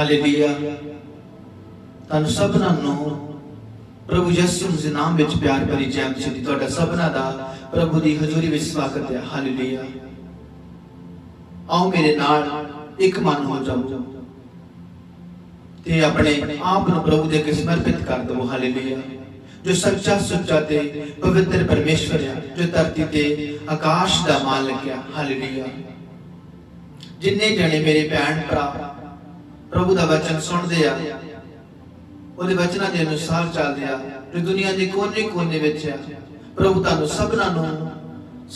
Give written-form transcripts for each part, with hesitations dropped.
Hallelujah. तुहानू सबना नू प्रभु यीशु मसीह नाम विच प्यार भरी जय मसीह तुहाडा सबना दा प्रभु दी हजूरी विच स्वागत है। हालेलुया। आओ मेरे नाल एक मन हो जाओ ते अपने आप नू प्रभु दे अगे समर्पित कर दो। हालेलुया। जो सच्चा सुच्चा ते पवित्र परमेश्वर है, जो धरती ते आकाश दा मालिक है। हालेलुया। जिन्ने जने मेरे भैन भरा प्रभु दा वचन सुनदे आ, ਉਹਦੇ वचना के अनुसार चलदे आ, जो दुनिया के कोने कोने विच है, प्रभु तुहानू सबना नू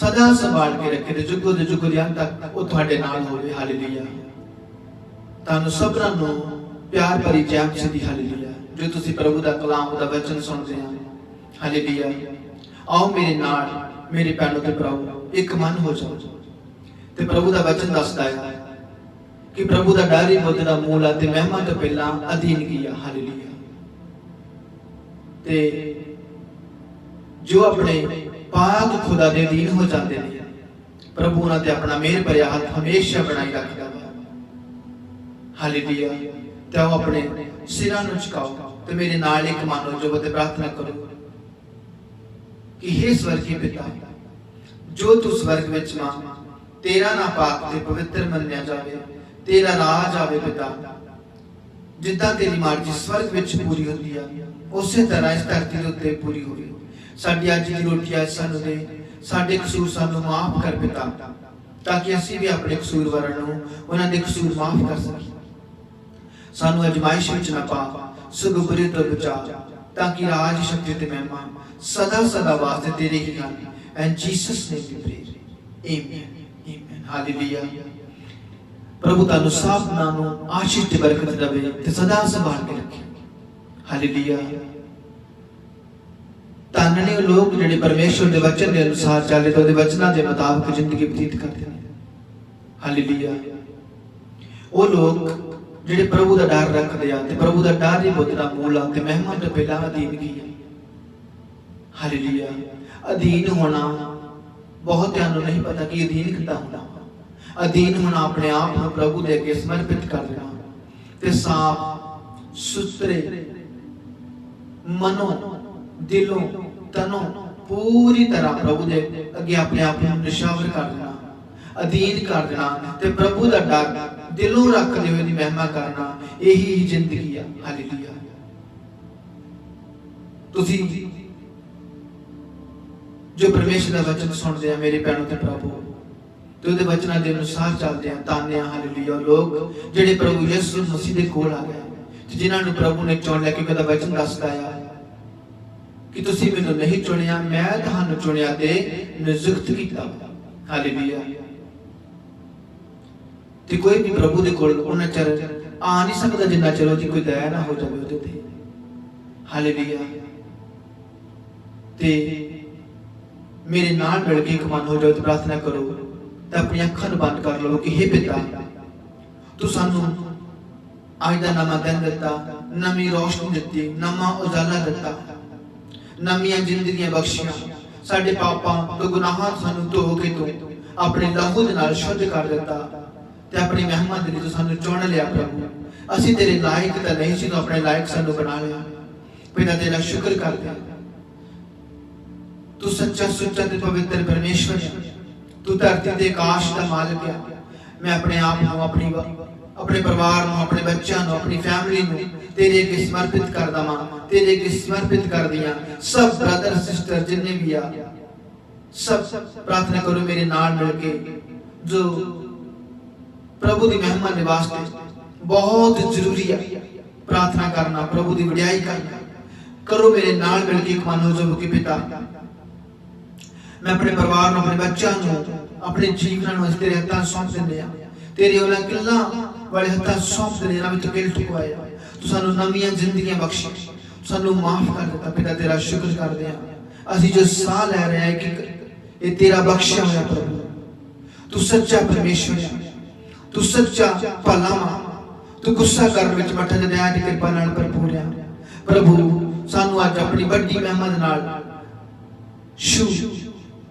सदा संभाल के रखे ते जुगों दे जुग अंत तक वो तुहाडे नाल होवे। हालेलुया। तुहानू सबना नू प्यार भरी जय मसीह दी। हालेलुया। जो तुसी प्रभु दा कलाम दा वचन सुनदे आ, हालेलुया। आओ मेरे नाल मेरे भैनों ते भराओ एक मन हो जाओ ते प्रभु दा वचन दसदा है कि प्रभु दा डर ही बुद्ध दा मूल है ते महिमा तो पहला अधीन की है। हालेलुया। ते जो अपने पाक खुदा दे अधीन हो जाते हैं, प्रभु उन्हां ते अपना मेहर भरिया हाथ हमेशा बनाई रखदा है। हालेलुया। ते आओ अपने सिरां नूं झुकाओ ते मेरे नाल एक मन हो जाओ ते प्रार्थना करो कि हे स्वर्गीय पिता, जो तू स्वर्ग विच मां, तेरा नाम पाक ते पवित्र मन्निया जावे, तेरा राज आवे पिता। जिद्दां तेरी मर्जी स्वर्ग विच पूरी होंदी है, उसे तरह इस धरती दे उत्ते पूरी होवे। साडी अज दी रोटी अज सानू दे, साडे कसूर सानू माफ कर पिता, ताकि असीं भी अपने कसूरवारां नूं उन्हां दे कसूर माफ कर सकीए। सानू अजमाइश विच ना पा, सगों बुरे तो बचा, ताकि राज शक्ति ते महिमा सदा सदा वास्ते तेरे ही हन। And Jesus name we pray, आमीन आमीन। हालेलुया। प्रभु तुहानू सबना नू आशीष ते बरकत देवे ते सदा संभाल के रखे। हालेलुया। धन ने लोग जिहड़े परमेश्वर के वचन के अनुसार चलते तो वचनों के मुताबिक जिंदगी बतीत करते हैं। हालेलुया। वो लोग जिहड़े प्रभु का डर रखते हैं, प्रभु का डर ही बुद्ध दा मूल है ते महिमा तो पहला अधीन की है। हालेलुया। अधीन होना बहुत नूं नहीं पता कि अधीन कितना होना। अधीन होना अपने आप को प्रभु दे अगे समर्पित कर देना ते साफ सुथरे मनो दिलों तनों पूरी तरह प्रभु दे अगे अपने आप को निशावर कर देना, अधीन कर देना ते प्रभु दा डर दिलों रखते हुए दी महिमा करना। यही जिंदगी है। हालेलुया। तुसी जो परमेश्वर का वचन सुनते हैं मेरे भैनों ते प्रभु, तो उहदे वचनां दे अनुसार चलते हैं, ताने। हालेलुया। लोग जिहड़े प्रभु यीशु मसीह दे कोल आ गए, जिन्हां नूं प्रभु ने चुन लिया, क्योंकि उहदा वचन दसदा है कि तुसीं मैनूं नहीं चुनिया, मैं तुहानूं चुनिया ते नियुक्त कीता। हालेलुया। ते कोई भी प्रभु दे कोल उन्ना चਿਰ आ नहीं सकदा जिन्ना चਿਰ ਉਹਦੀ कोई दया ना हो जाए ਉਹਦੇ ਤੇ। हालेलुया। ते मेरे नाल मिल के एक मन हो जाओ तो प्रार्थना करो तो अपनी अखां बंद कर लो कि हे पिता, तू सानू अज दा नवां दिन दिता, नवी रोशनी दिती, नवां उजाला दिता, नवीं जिंदगियां बख्शियां, साडे पापां तो गुनाहां सानू धो के तू अपने लहू दे नाल शुद्ध कर दिता ते अपनी महिमा दे लई तू सानू चुन लिया। प्रभु असीं तेरे लायक तां नहीं सी, तू अपने लायक सानू बना लिया। पिता तेरा शुक्र करदे हां, तू सच्चा सुच्चा ते पवित्र परमेश्वर है, तू धरती ते आकाश दा मालिक है। मैं अपने आप नूं अपने परिवार नूं, अपने बच्चों नूं, अपनी फैमिली नूं तेरे अगे समर्पित कर दवां, तेरे अगे समर्पित कर दियां। सब ब्रदर सिस्टर जिन्ने भी आ, सब प्रार्थना करो मेरे नाल मिल के, जो प्रभु दी महिमा दे वास्ते बहुत जरूरी है प्रार्थना करना, प्रभु दी वडियाई करना। करो मेरे नाल मिल के एक मन हो जाओ कि पिता, मैं अपने परिवार नूं, अपने बच्चों नूं, अपने जीवन नूं तेरे हत्थां सौंप दिंदे आ, तेरे उन्हां किल्लां वाले हत्थां सौंप दिंदे आ। मैं किल ठुकवाया, तू सानू नवीं जिंदगियां बख्शी, सानू माफ कर दिता। पिता तेरा शुक्र करदे आ, असीं जो साह लै रहे हैं कि ये तेरा बख्शिया होया प्रभु। तू सच्चा परमेश्वर है, तू सच्चा भला वा, तू गुस्सा करन विच मठा ते दया दी कृपा नाल भरपूर है। प्रभु सानू अज अपनी बड़ी महिमा दे नाल छू,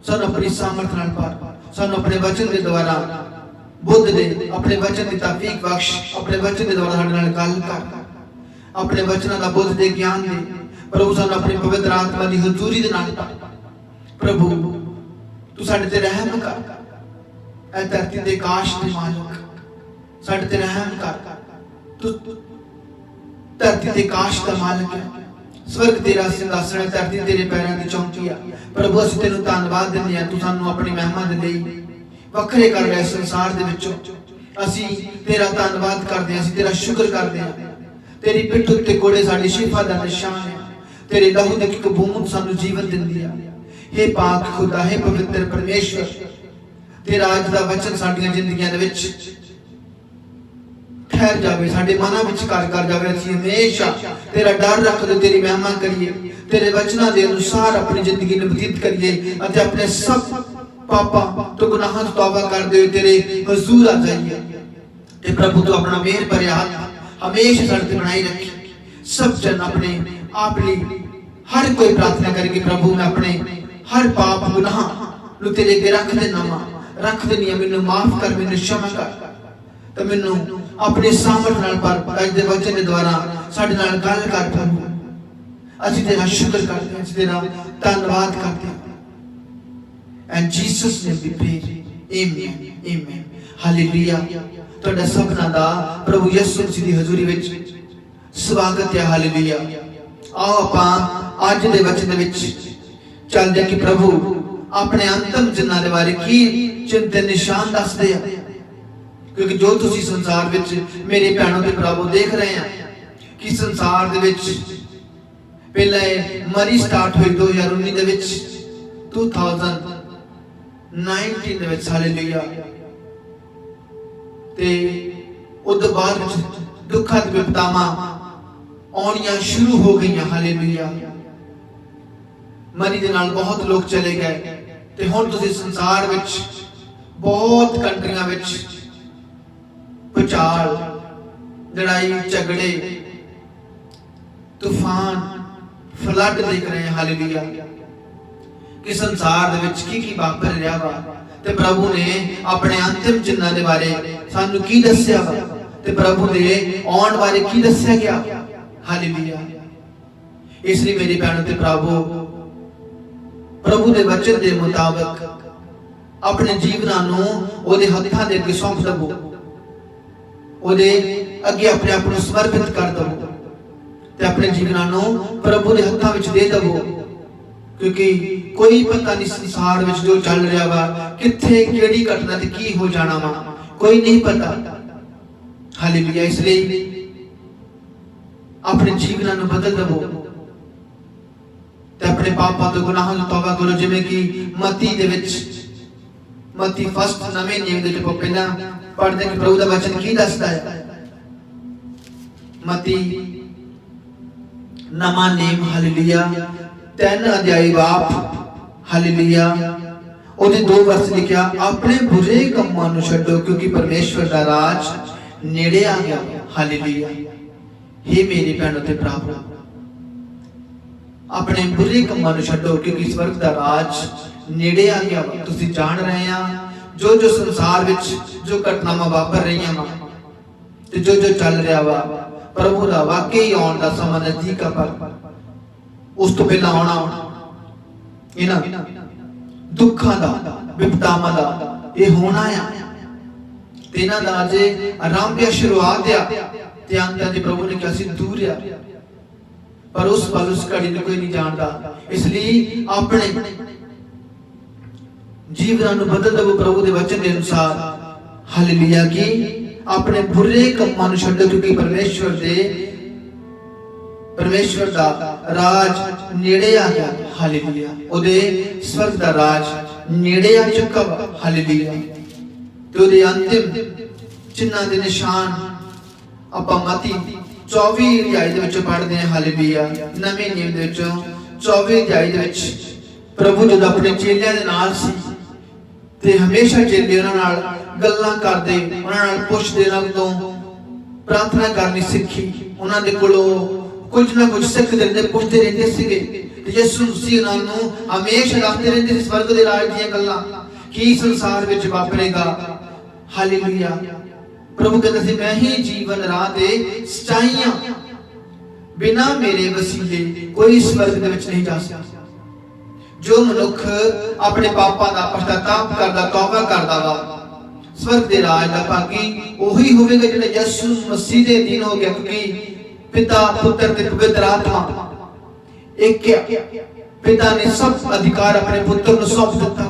सानू अपनी सामर्थ नाल पार, सानू अपने वचन के द्वारा बुद्ध ने अपने वचन की तौफीक बख्श, अपने वचन के द्वारा साडे नाल गल कर, अपने वचनों का बुद्ध के ज्ञान दे प्रभु। सानू अपनी पवित्र आत्मा की हजूरी दे नाल प्रभु तू साडे ते रहम कर। ऐ धरती दे काश दे मालिक साडे ते रहम कर। तू धरती ते काश दा मालिक है, स्वर्ग तेरा सिंहासन है, धरती तेरे पैरों की चौकी है। प्रभु असीं तेनू धन्नवाद दिंदे हां, तू सानू अपनी महिमा दे लई वखरे कर रहा संसार दे विचों। असीं तेरा धन्नवाद करदे हां, असीं तेरा शुक्र करदे हां। तेरी पिठ उत्ते कोड़े साडी शिफा दा निशान है, तेरे लहू दी इक बूंद सानू जीवन दिंदी है। हे पाक खुदा, हे पवित्र परमेश्वर, तेरा अज दा वचन साडीआं जिंदगियां दे विच ठहर जावे, साडे मनां विच घर कर जावे। असीं हमेशा तेरा डर रखदे तेरी महिमा करिए, तेरे वचनां दे अनुसार अपनी जिंदगी नूं बतीत करिए अते अपने सब पापां तो गुनाहां तो तौबा करदे होए तेरे हुजूर आ जाइए। ते प्रभु तू अपना मेहर भरिया हाथ हमेशा साडे ते बनाई रखी। सब जन अपने आप लई हर कोई प्रार्थना करके प्रभु मैं अपने हर पाप गुनाह नूं तेरे अगे रख देना वा, रख देनी, मैनूं माफ कर, मैनूं क्षमा कर। तो मैनूं अपने सामर्थ नाल पर अज दे वचन दे द्वारा साडे नाल गल कर प्रभु। असीं तेरा शुक्र करदे हां, असीं तेरा धन्नवाद करदे हां। And Jesus name we pray, आमीन आमीन हालेलुया। तुहाडा सबना दा प्रभु यीशु मसीह दी हजूरी विच स्वागत है। हालेलुया। आओ आपां अज दे वचन दे विच चलदे कि प्रभु अपने अंतिम चिन्हां दे बारे की चिन्ह ते निशान दसदे आ। क्योंकि जो तुसी संसार विच मेरे भैणों ते भरावो देख रहे हैं कि संसार दे विच पहले मरी स्टार्ट हुई 2019 दे विच 2019 दे विच हालेलुया। ते उद बाद दुखां ते विपतावां आउणियां शुरू हो गईयां। हालेलुया। मरी दे नाल बहुत लोग चले गए ते हुण तुसी संसार विच बहुत कंट्रियां विच भुचाल, लड़ाई झगड़े, तूफान, फ्लड देख रहे हैं। हालेलुया। कि संसार दे विच की वापर रहा वा ते प्रभु ने अपने अंतिम चिन्हां दे बारे सानू की दस्सिया वा ते प्रभु दे आउण बारे की दस्सिया गया। हालेलुया। इसलिए मेरे भैणों ते भरावो प्रभु दे वचन दे मुताबिक अपने जीवनां नूं ओहदे हत्थां दे अगे सौंप दवो, ओहदे अगे अपने आप को समर्पित कर दो ते अपने जीवनां नूं प्रभु दे हत्थां विच दे दवो। क्योंकि कोई पता नहीं संसार विच जो चल रहा वा किथे केड़ी घटना ते की हो जाना वा, कोई नहीं पता। हालेलुया। इसलिए अपने जीवनां नूं बदल दवो ते अपने पापां तो गुनाहां तो तौबा करो। जिवें कि मत्ती फर्स्ट नवें नियम दे विच पहला पढ़दे कि प्रभु दा वचन की दसदा है। मत्ती नवां नियम हालेलुया 3 अध्याय बाप हालेलुया ओदे 2 वर्ष लिखिया, अपने बुरे कामां नूं छड्डो क्योंकि परमेश्वर दा राज नेड़े आ गया। हालेलुया। हे मेरे भैणों ते भरावो अपने बुरे कामां नूं छड्डो क्योंकि स्वर्ग दा राज नेड़े आ गया। तुसीं जान रहे हैं जो जो संसार विच जो घटनावां वापर रहीआं वा ते जो जो चल रहा वा प्रभु दा वाकई आउण दा समां नज़दीक आ। पर उस तो पहला आउणा इन्हां दुखां दा विपतावां दा ये होना आ ते इन्हां दा अजे आरंभ या शुरुआत आ ते अंत अजे प्रभु ने कहा सी दूर आ। पर उस पल उस घड़ी नूं कोई नहीं जानदा। इसलिए अपने जीवन नूं बदल दवो प्रभु दे वचन के अनुसार। हालेलुया। कि अपने बुरे कामां नूं छड्डो क्योंकि परमेश्वर दा राज नेड़े आ गया। हालेलुया। ओदे स्वर्ग दा राज नेड़े आ चुका वा। हालेलुया। ते ओदे अंतिम चिन्हां दे निशान आपां मत्ती 24 अध्याय दे विच पढ़दे हां। हालेलुया। नवें नियम दे विचों 24 अध्याय दे विच प्रभु जद अपने चेलियां दे नाल सी ते हमेशा चेले उन्हां नाल गल्लां करदे, उन्हां नाल पुछदे, उन्हां तों प्रार्थना करनी सीखी। उन्हां दे कोलों कुछ ना कुछ सीखदे रहिंदे, पुछदे रहिंदे सीगे ते यीशु मसीह उन्हां नूं हमेशा दसदे रहिंदे स्वर्ग दे राज दीयां गल्लां की संसार विच वापरेगा। हालेलुया। प्रभु कहता सी मैं ही जीवन राह ते सच्चाई हां, बिना मेरे वसीले कोई स्वर्ग दे विच नहीं जा सकदा। जो मनुख अपने पापां दा पछतावा करदा, तौबा करदा वा, स्वर्ग दे राज दा भागी ओही होवेगा जिहड़ा यीशु मसीह दे अधीन हो गया, क्योंकि पिता पुत्र ते पवित्र आत्मा एक पिता ने सब अधिकार अपने पुत्र को सौंप दिता।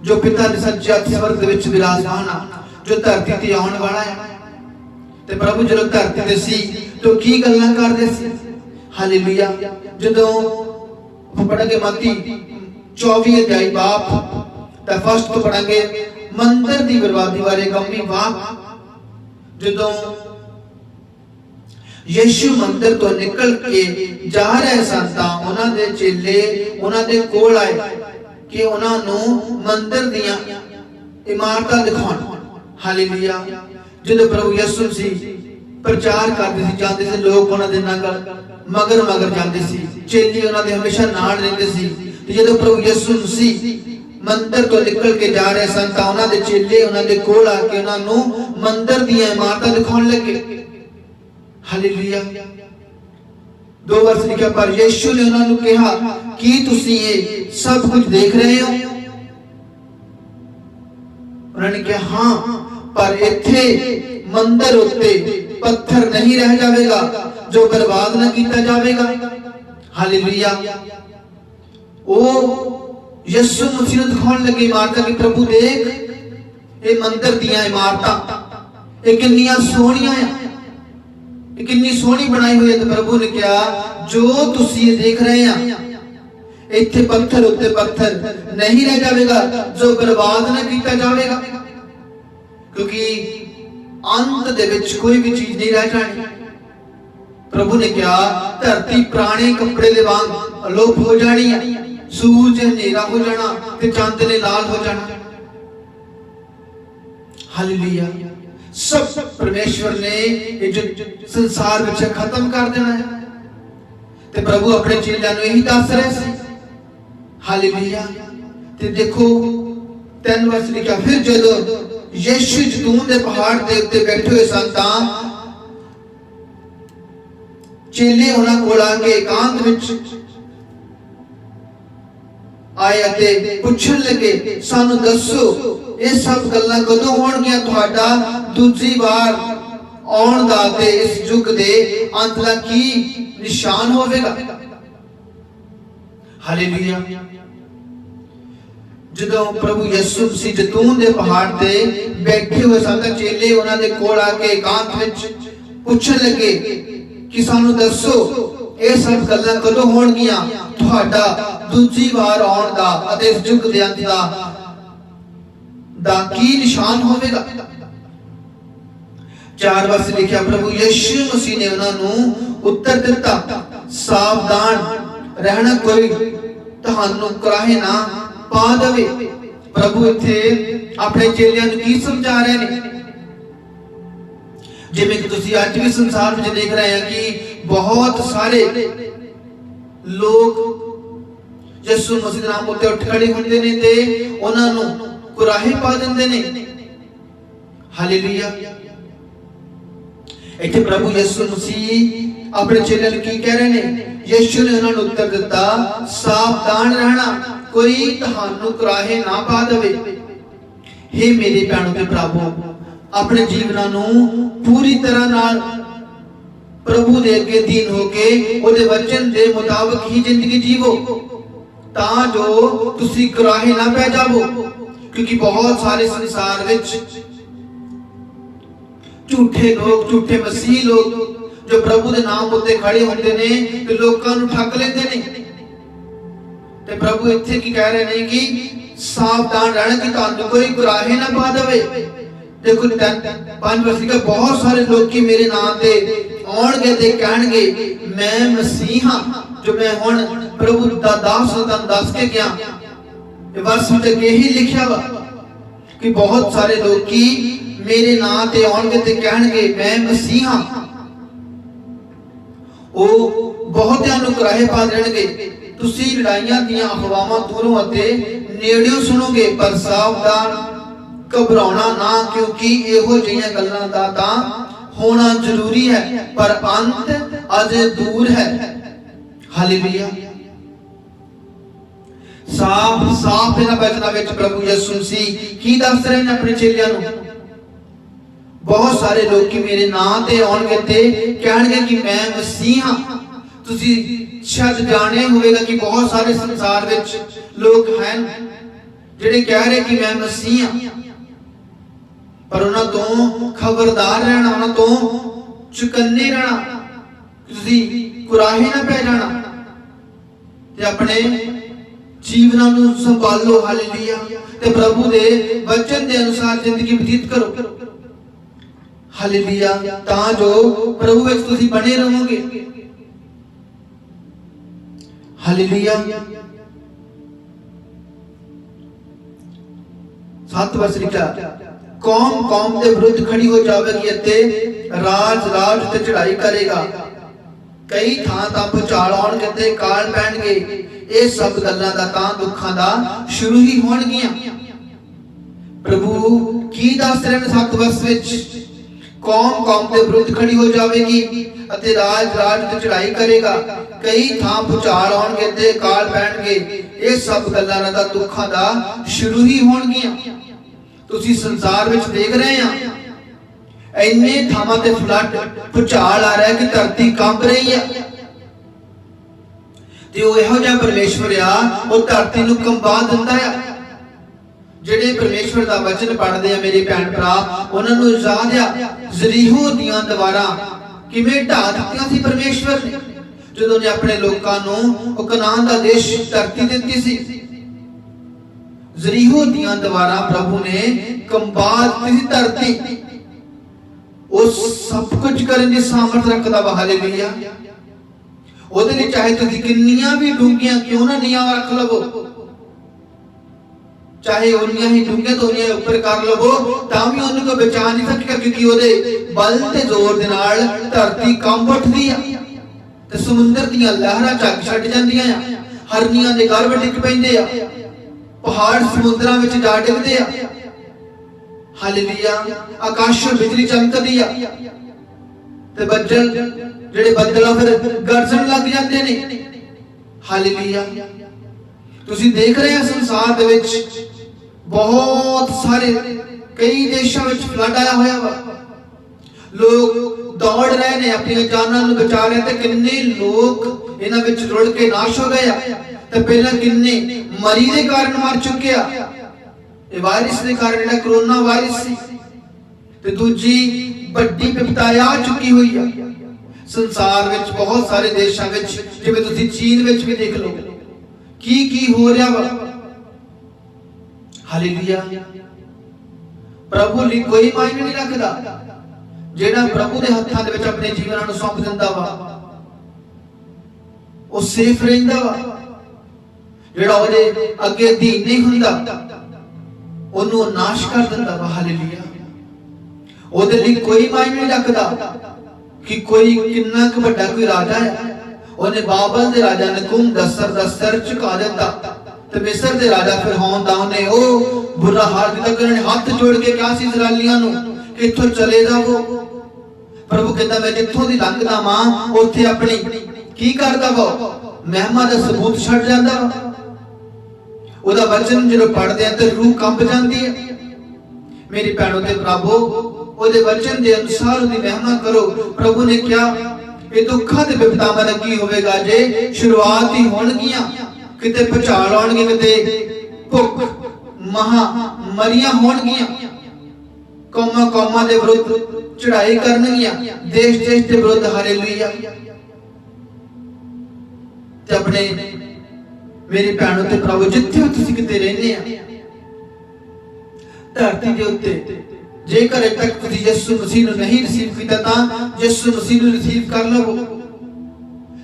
जो पिता ने सच्चे स्वर्ग दे विच विराजमान आ, जो धरती ते आउण वाला है। ते प्रभु जदों धरती ते सी तो की गल्लां करदे सी। हालेलुया। जदों पढ़ांगे मत्ती 24 अध्याय बाप दा फर्स्ट तो पढ़ांगे मंदिर दी बर्बादी बारे गंभी बाप। जदों यीशु मंदिर तो निकल के जा रहे सन तां उन्हां दे चेले उन्हां दे कोल आए कि उन्हां नूं मंदिर दियां इमारतां दिखाउण। हालेलुया। जदों प्रभु यीशु मसीह प्रचार करदे सी, जांदे सी, लोग उन्हां दे नाल मगर मगर जांदे सी, चेले उन्हां दे हमेशा नाल रहिंदे सी। ते जदों प्रभु यीशु मसीह मंदिर तो निकल के जा रहे सन तां उन्हां दे चेले उन्हां दे कोल आके उन्हां नूं मंदिर दियां इमारतां दिखाउण लगे। हालेलुया। 2 वर्ष लिखा, पर यीशु ने उन्हां नूं कहा कि तुसीं ये सब कुछ देख रहे हो? उन्होंने कहा हां, पर इत्थे मंदिर उत्ते पत्थर नहीं रह जाएगा जो बर्बाद ना किया जाएगा। हालेलुया। ओ यीशु मसीह ने दिखाने लगे इमारतां कि प्रभु देख ये मंदिर दियां इमारतां ये कितनियां सोहणियां हैं, ये कितनी सोहनी बनाई हुई है। तो प्रभु ने कहा जो तुसीं ये देख रहे हैं इत्थे पत्थर उत्ते पत्थर नहीं रह जाएगा जो बर्बाद ना किया जाएगा, क्योंकि अंत दे विच कोई भी चीज नहीं रह जानी। प्रभु ने कहा धरती पुराने कपड़े दे वांग अलोप हो जानी है, सूरज हनेरा हो जाना ते चंद ने लाल हो जाना। हालेलुया। सब परमेश्वर ने ये जो संसार विच खत्म कर देना है। ते प्रभु अपने चेलियां नूं यही दस रहे सी। हालेलुया। ते देखो 3 वर्ष लिखा, फिर जदों यीशु जैतून दे पहाड़ दे उत्ते बैठे हुए सन तां चेले उन्हां कोल आके एकांत विच आए अते पुछण लगे सानू दसो ये सब गल्लां कदों होणगीਆਂ, तुहाडा दूजी बार आउण दा ते इस युग दे अंत दा की निशान होवेगा। हालेलुया। जदों प्रभु यीशु मसीह जैतून दे पहाड़ ते बैठे हुए सन तां चेले उन्हां दे कोल आके एकांत विच पुछण लगे कि सानू दसो ये सब गल्लां कदों होणगीਆਂ, तुहाडा दूजी बार आउण दा अते इस युग दे अंत दा की निशान होवेगा। 4 वर्ष लिखिया, प्रभु यीशु मसीह ने उन्हां नूं उत्तर दिता सावधान रहना, कोई तुहानू कराहे ना पा देवे। प्रभु इत्थे अपने चेलियां नूं की समझा रहे ने? जिवें कि तुसीं अज भी संसार विच देख रहे हैं कि बहुत सारे लोग यीशु मसीह दे नाम उत्ते उठ खड़े हुंदे ने ते उन्हां नूं कुराहे पा दिंदे ने। हालेलुया। इत्थे प्रभु यीशु मसीह अपने चेलियां नूं की कह रहे ने? यीशु ने उन्हां नूं उत्तर दिता सावधान रहना, कोई तुहानू कुराहे ना पा देवे। हे मेरे भैणों ते भरावो, अपने जीवनां नूं पूरी तरह नाल प्रभु दे अगे दीन होके ओदे वचन दे मुताबिक ही जिंदगी जीवो तां जो तुसी कुराहे ना पै जावो, क्योंकि बहुत सारे संसार विच झूठे लोग, झूठे मसीह लोग जो प्रभु दे नाम उत्ते खड़े होंदे ने ते लोकां नूं ठग लेंदे ने। ते प्रभु इत्थे की कह रहे ने कि सावधान रहना कि तुहानू कोई कुराहे ना पा देवे। देखो 5 वर्ष का बहुत सारे लोग कि मेरे नाम ते आउणगे ते कहणगे मैं मसीह हां, जो मैं हुण प्रभु दा दास हां तां दस के गया। ये वर्ष विच यही लिखिया वा कि बहुत सारे लोग कि मेरे नाम ते आउणगे ते कहणगे मैं मसीह हां, ओ बहुतियां नूं कुराहे पा देणगे। तुसी लड़ाइयां दियां अफवाहां दूरों अते नेड़ियों सुनोगे, पर सावधान घबराउणा ना, क्योंकि इहो जिहियां गल्लां दा तां होना जरूरी है, पर अंत अजे दूर है। हालेलुया। साफ साफ इन्हां वचनां विच प्रभु यीशु मसीह की दस रहे हैं अपने चेलियां नूं। बहुत सारे लोग मेरे नां ते आउणगे ते कहणगे कि मैं मसीह हां। तुसीं शायद जाणिया होवेगा कि बहुत सारे संसार विच लोग हैं ਜਿਹੜੇ कह रहे कि मैं मसीह हां, पर उन्हां तों खबरदार रहना, उन्हां तों चुकन्ने रहना, तुसीं कुराहे ना पै जाना ते अपने जीवनां नूं संभालो। हालेलुया। ते प्रभु दे वचन दे अनुसार जिंदगी बतीत करो। हालेलुया। तां जो प्रभु विच तुसीं बने रहोगे। हालेलुया। 7 वर्ष लिखा, कौम कौम के विरुद्ध खड़ी हो जाएगी अते राज राज ते चढ़ाई करेगा। कई थां तां भुचाल आउणगे ते काल पैणगे। ये सब गल्लां दा तां दुखां दा शुरू ही होणगियां। प्रभु की दस रहे 7 वर्ष विच, कौम कौम के विरुद्ध खड़ी हो जाएगी अते राज राज ते चढ़ाई करेगा। कई थां भुचाल आउणगे ते काल पैणगे। ये सब गल्लां दा दुखां दा शुरू ही होणगियां। तुसीं संसार विच देख रहे हैं इन्ने थावां ते फ्लड भुचाल आ रहा है कि धरती कंब रही है। ते ओह इहो जिहा परमेश्वर आ, ओह धरती नूं कंबा दिंदा है। ਜਿਹੜੇ परमेश्वर दा वचन पढ़दे आ मेरे भैन भरा, उन्हां नूं याद आ यरीहो दीयां दीवारां किवें ढा दित्तियां सी परमेश्वर ने ਜਦੋਂ ਨੇ ਆਪਣੇ ਲੋਕਾਂ ਨੂੰ ਉਹ ਕਨਾਨ ਦਾ ਦੇਸ਼ ਧਰਤੀ ਦਿੱਤੀ ਸੀ। ਯਰੀਹੋ ਦੀਆਂ ਦੀਵਾਰਾਂ ਪ੍ਰਭੂ ਨੇ ਕੰਬਾ ਦਿੱਤੀ ਸੀ ਧਰਤੀ। ਉਹ ਸਭ ਕੁਝ ਕਰਨ ਦੀ ਸਾਮਰਥ ਰੱਖਦਾ ਵਾ। ਹਾਲੇਲੂਇਆ। ਉਹਦੇ ਲਈ ਚਾਹੇ ਤੁਸੀਂ ਕਿੰਨੀਆਂ ਵੀ ਡੂੰਘੀਆਂ ਕਿਉਂ ਨਾ ਨੀਆਂ ਰੱਖ ਲਵੋ, चाहे उन्नियां ही डूंघे तो उन्नियां ऊपर कर लवो, तां भी उन्हें कोई बचा नहीं सकेगा, क्योंकि ओदे बल ते जोर दे नाल धरती कंब उठदी आ ते समुंदर दीयां लहरां झग छड्ड जांदियां आ, हरनियां दे गर्भ डिग पैंदे आ, पहाड़ समुद्रां विच जा डिगदे आ। हालेलुया। आकाशों बिजली चमकदी आ ते बदल जेड़े बदल फिर गरजण लग जांदे ने। हालेलुया। तुसीं देख रहे हैं संसार दे विच बहुत सारे कई देशों में फ्लड आया होया वा। लोग दौड़ रहे ने अपनी जानां नूं बचा रहे, ते किन्ने लोग इन्हां विच रुड़ के नाश हो गए ते पहला किन्ने मरी दे कारण मर चुके आ। ये वायरस दे कारण जेड़ा कोरोना वायरस सी ते दूजी बड़ी विपता आ चुकी हुई है संसार विच। बहुत सारे देशों विच जिवें तुसीं चीन विच भी देख लो की हो रहा वा। हालेलुया। प्रभु ਲਈ कोई मायने नहीं रखदा। जेड़ा प्रभु दे हत्थां दे विच अपने जीवन नूं सौंप दिंदा वा ਉਹ ਸੇਫ ਰਹਿੰਦਾ ਵਾ। ਜਿਹੜਾ ਉਹਦੇ ਅੱਗੇ ਅਧੀਨ ਨਹੀਂ ਹੁੰਦਾ ਉਹਨੂੰ ਨਾਸ਼ ਕਰ ਦਿੰਦਾ ਵਾ। ਹਾਲੇਲੂਇਆ। ਉਹਦੇ ਲਈ ਕੋਈ ਮਾਇਨੇ ਨਹੀਂ ਰੱਖਦਾ ਕਿ ਕੋਈ ਕਿੰਨਾ ਕੁ ਵੱਡਾ ਕੋਈ ਰਾਜਾ ਹੈ। ਉਹਨੇ ਬਾਬਲ ਦੇ ਰਾਜਾ ਨਕੁਮਦਸਰ ਦਾ ਸਿਰ ਝੁਕਾ ਦਿੱਤਾ ਤੇ ਮਿਸਰ ਦੇ ਰਾਜਾ ਫਿਰੌਨ ਦਾ ਉਹਨੇ ਉਹ ਬੁਰਾ ਹਾਲ ਕੀਤਾ ਕਿ ਉਹਨੇ ਹੱਥ ਜੋੜ ਕੇ ਕਿਹਾ ਸੀ ਇਜ਼ਰਾਈਲੀਆਂ ਨੂੰ ਕਿ ਇੱਥੋਂ ਚਲੇ ਜਾਵੋ। ਪ੍ਰਭੂ ਕਹਿੰਦਾ ਮੈਂ ਜਿੱਥੋਂ ਦੀ ਲੰਘਦਾ ਵਾਂ ਉੱਥੇ ਆਪਣੀ ਕੀ ਕਰਦਾ ਵਾ ਮਹਿਮਾ ਦਾ ਸਬੂਤ ਛੱਡ ਜਾਂਦਾ ਵਾ। ਉਹਦਾ ਵਚਨ ਜਦੋਂ ਪੜ੍ਹਦੇ ਆ ਤੇ ਰੂਹ ਕੰਬ ਜਾਂਦੀ ਹੈ। ਮੇਰੀ ਭੈਣੋ ਤੇ ਭਰਾਵੋ ਉਹਦੇ ਵਚਨ ਦੇ ਅਨੁਸਾਰ ਉਹਦੀ ਮਹਿਮਾ ਕਰੋ। ਪ੍ਰਭੂ ਨੇ ਕਿਹਾ ਇਹ ਦੁੱਖਾਂ ਤੇ ਵਿਪਤਾਵਾਂ ਦਾ ਕੀ ਹੋਵੇਗਾ ਜੇ ਸ਼ੁਰੂਆਤ ਹੀ ਹੋਣਗੀਆਂ। ਕਿਤੇ ਭੁਚਾਲ ਆਉਣਗੇ, ਕਿਤੇ ਭੁੱਖ ਮਹਾਮਾਰੀਆਂ ਹੋਣਗੀਆਂ, ਕੌਮਾਂ ਕੌਮਾਂ ਦੇ ਵਿਰੁੱਧ ਚੜਾਈ ਕਰਨਗੀਆਂ, ਦੇਸ਼ ਦੇਸ਼ ਦੇ ਵਿਰੁੱਧ। ਹਾਲੇਲੂਇਆ। ਤੇ ਆਪਣੇ ਮੇਰੀ ਭੈਣੋ ਤੇ ਭਰਾਵੋ ਜਿੱਥੇ ਤੁਸੀਂ ਕਿਤੇ ਰਹਿੰਦੇ ਆ ਧਰਤੀ ਦੇ ਉੱਤੇ, ਜੇਕਰ ਅਜੇ ਤੱਕ ਤੁਸੀਂ ਯਿਸੂ ਮਸੀਹ ਨੂੰ ਨਹੀਂ ਰਿਸੀਵ ਕੀਤਾ ਤਾਂ ਯਿਸੂ ਮਸੀਹ ਨੂੰ ਰਿਸੀਵ ਕਰ ਲਵੋ,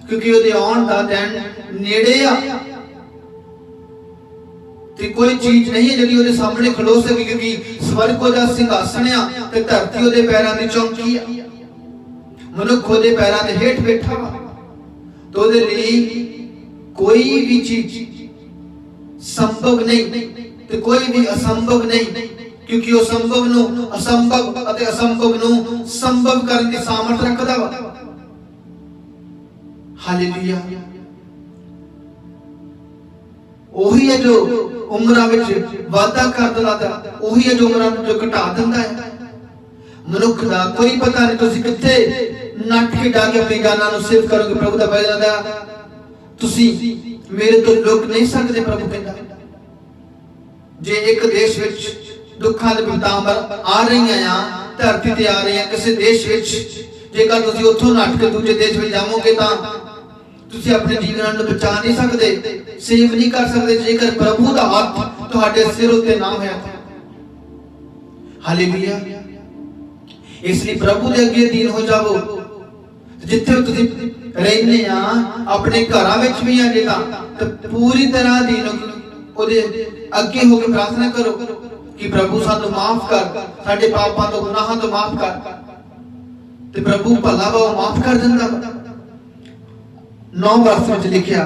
ਕਿਉਂਕਿ ਉਹਦੇ ਆਉਣ ਦਾ ਦਿਨ ਨੇੜੇ ਆ। ਤੇ ਕੋਈ ਚੀਜ਼ ਨਹੀਂ ਹੈ ਜਿਹੜੀ ਉਹਦੇ ਸਾਹਮਣੇ ਖਲੋ ਸਕੇ, ਕਿਉਂਕਿ ਸਵਰਗ ਉਹਦਾ ਸਿੰਘਾਸਣ ਆ ਤੇ ਧਰਤੀ ਉਹਦੇ ਪੈਰਾਂ ਦੀ ਚੌਂਕੀ ਆ। ਮਨੁੱਖ ਉਹਦੇ ਪੈਰਾਂ ਦੇ ਹੇਠ ਬੈਠਾ ਵਾ। ਤੇ ਉਹਦੇ ਲਈ ਕੋਈ ਵੀ ਚੀਜ਼ ਸੰਭਵ ਨਹੀਂ ਤੇ ਕੋਈ ਵੀ ਅਸੰਭਵ ਨਹੀਂ, क्योंकि वो संभव नूं असंभव अते असंभव नूं संभव करन दी सामर्थ रखदा वा। हालेलुया। ਉਹੀ है जो उम्रां विच वाधा कर दिंदा, ਉਹੀ है जो उम्रां जो घटा दिंदा है। मनुख दा कोई पता नहीं तुसीं कित्थे नट के जाके अपनी जानां नूं सेव करोगे। प्रभु दा वचन दा तुसीं मेरे तो लुक नहीं सकदे। प्रभु कहंदा जे एक देश विच दुखां दे विपदावां आ रहीआं आ, धरती ते आ रहीआं किसी देश विच, जेकर तुसीं उत्थों नट के दूजे देश विच जावोगे तां तुसीं अपने जीवन नूं बचा नहीं सकदे, सेव नहीं कर सकदे जेकर प्रभु दा हत्थ तुहाडे सिर उत्ते ना होया। हालेलुया। इसलिए प्रभु दे अगे दीन हो जावो। जिथे तुसीं रहंदे आ अपने घरां विच भी आ जेगा ते पूरी तरह दीन ओदे अगे होके प्रार्थना करो कि प्रभु सानू माफ कर, साडे पापां तो गुनाहां तो माफ कर। ते प्रभु भला वा माफ कर दिंदा। 9 वर्ष में लिखिया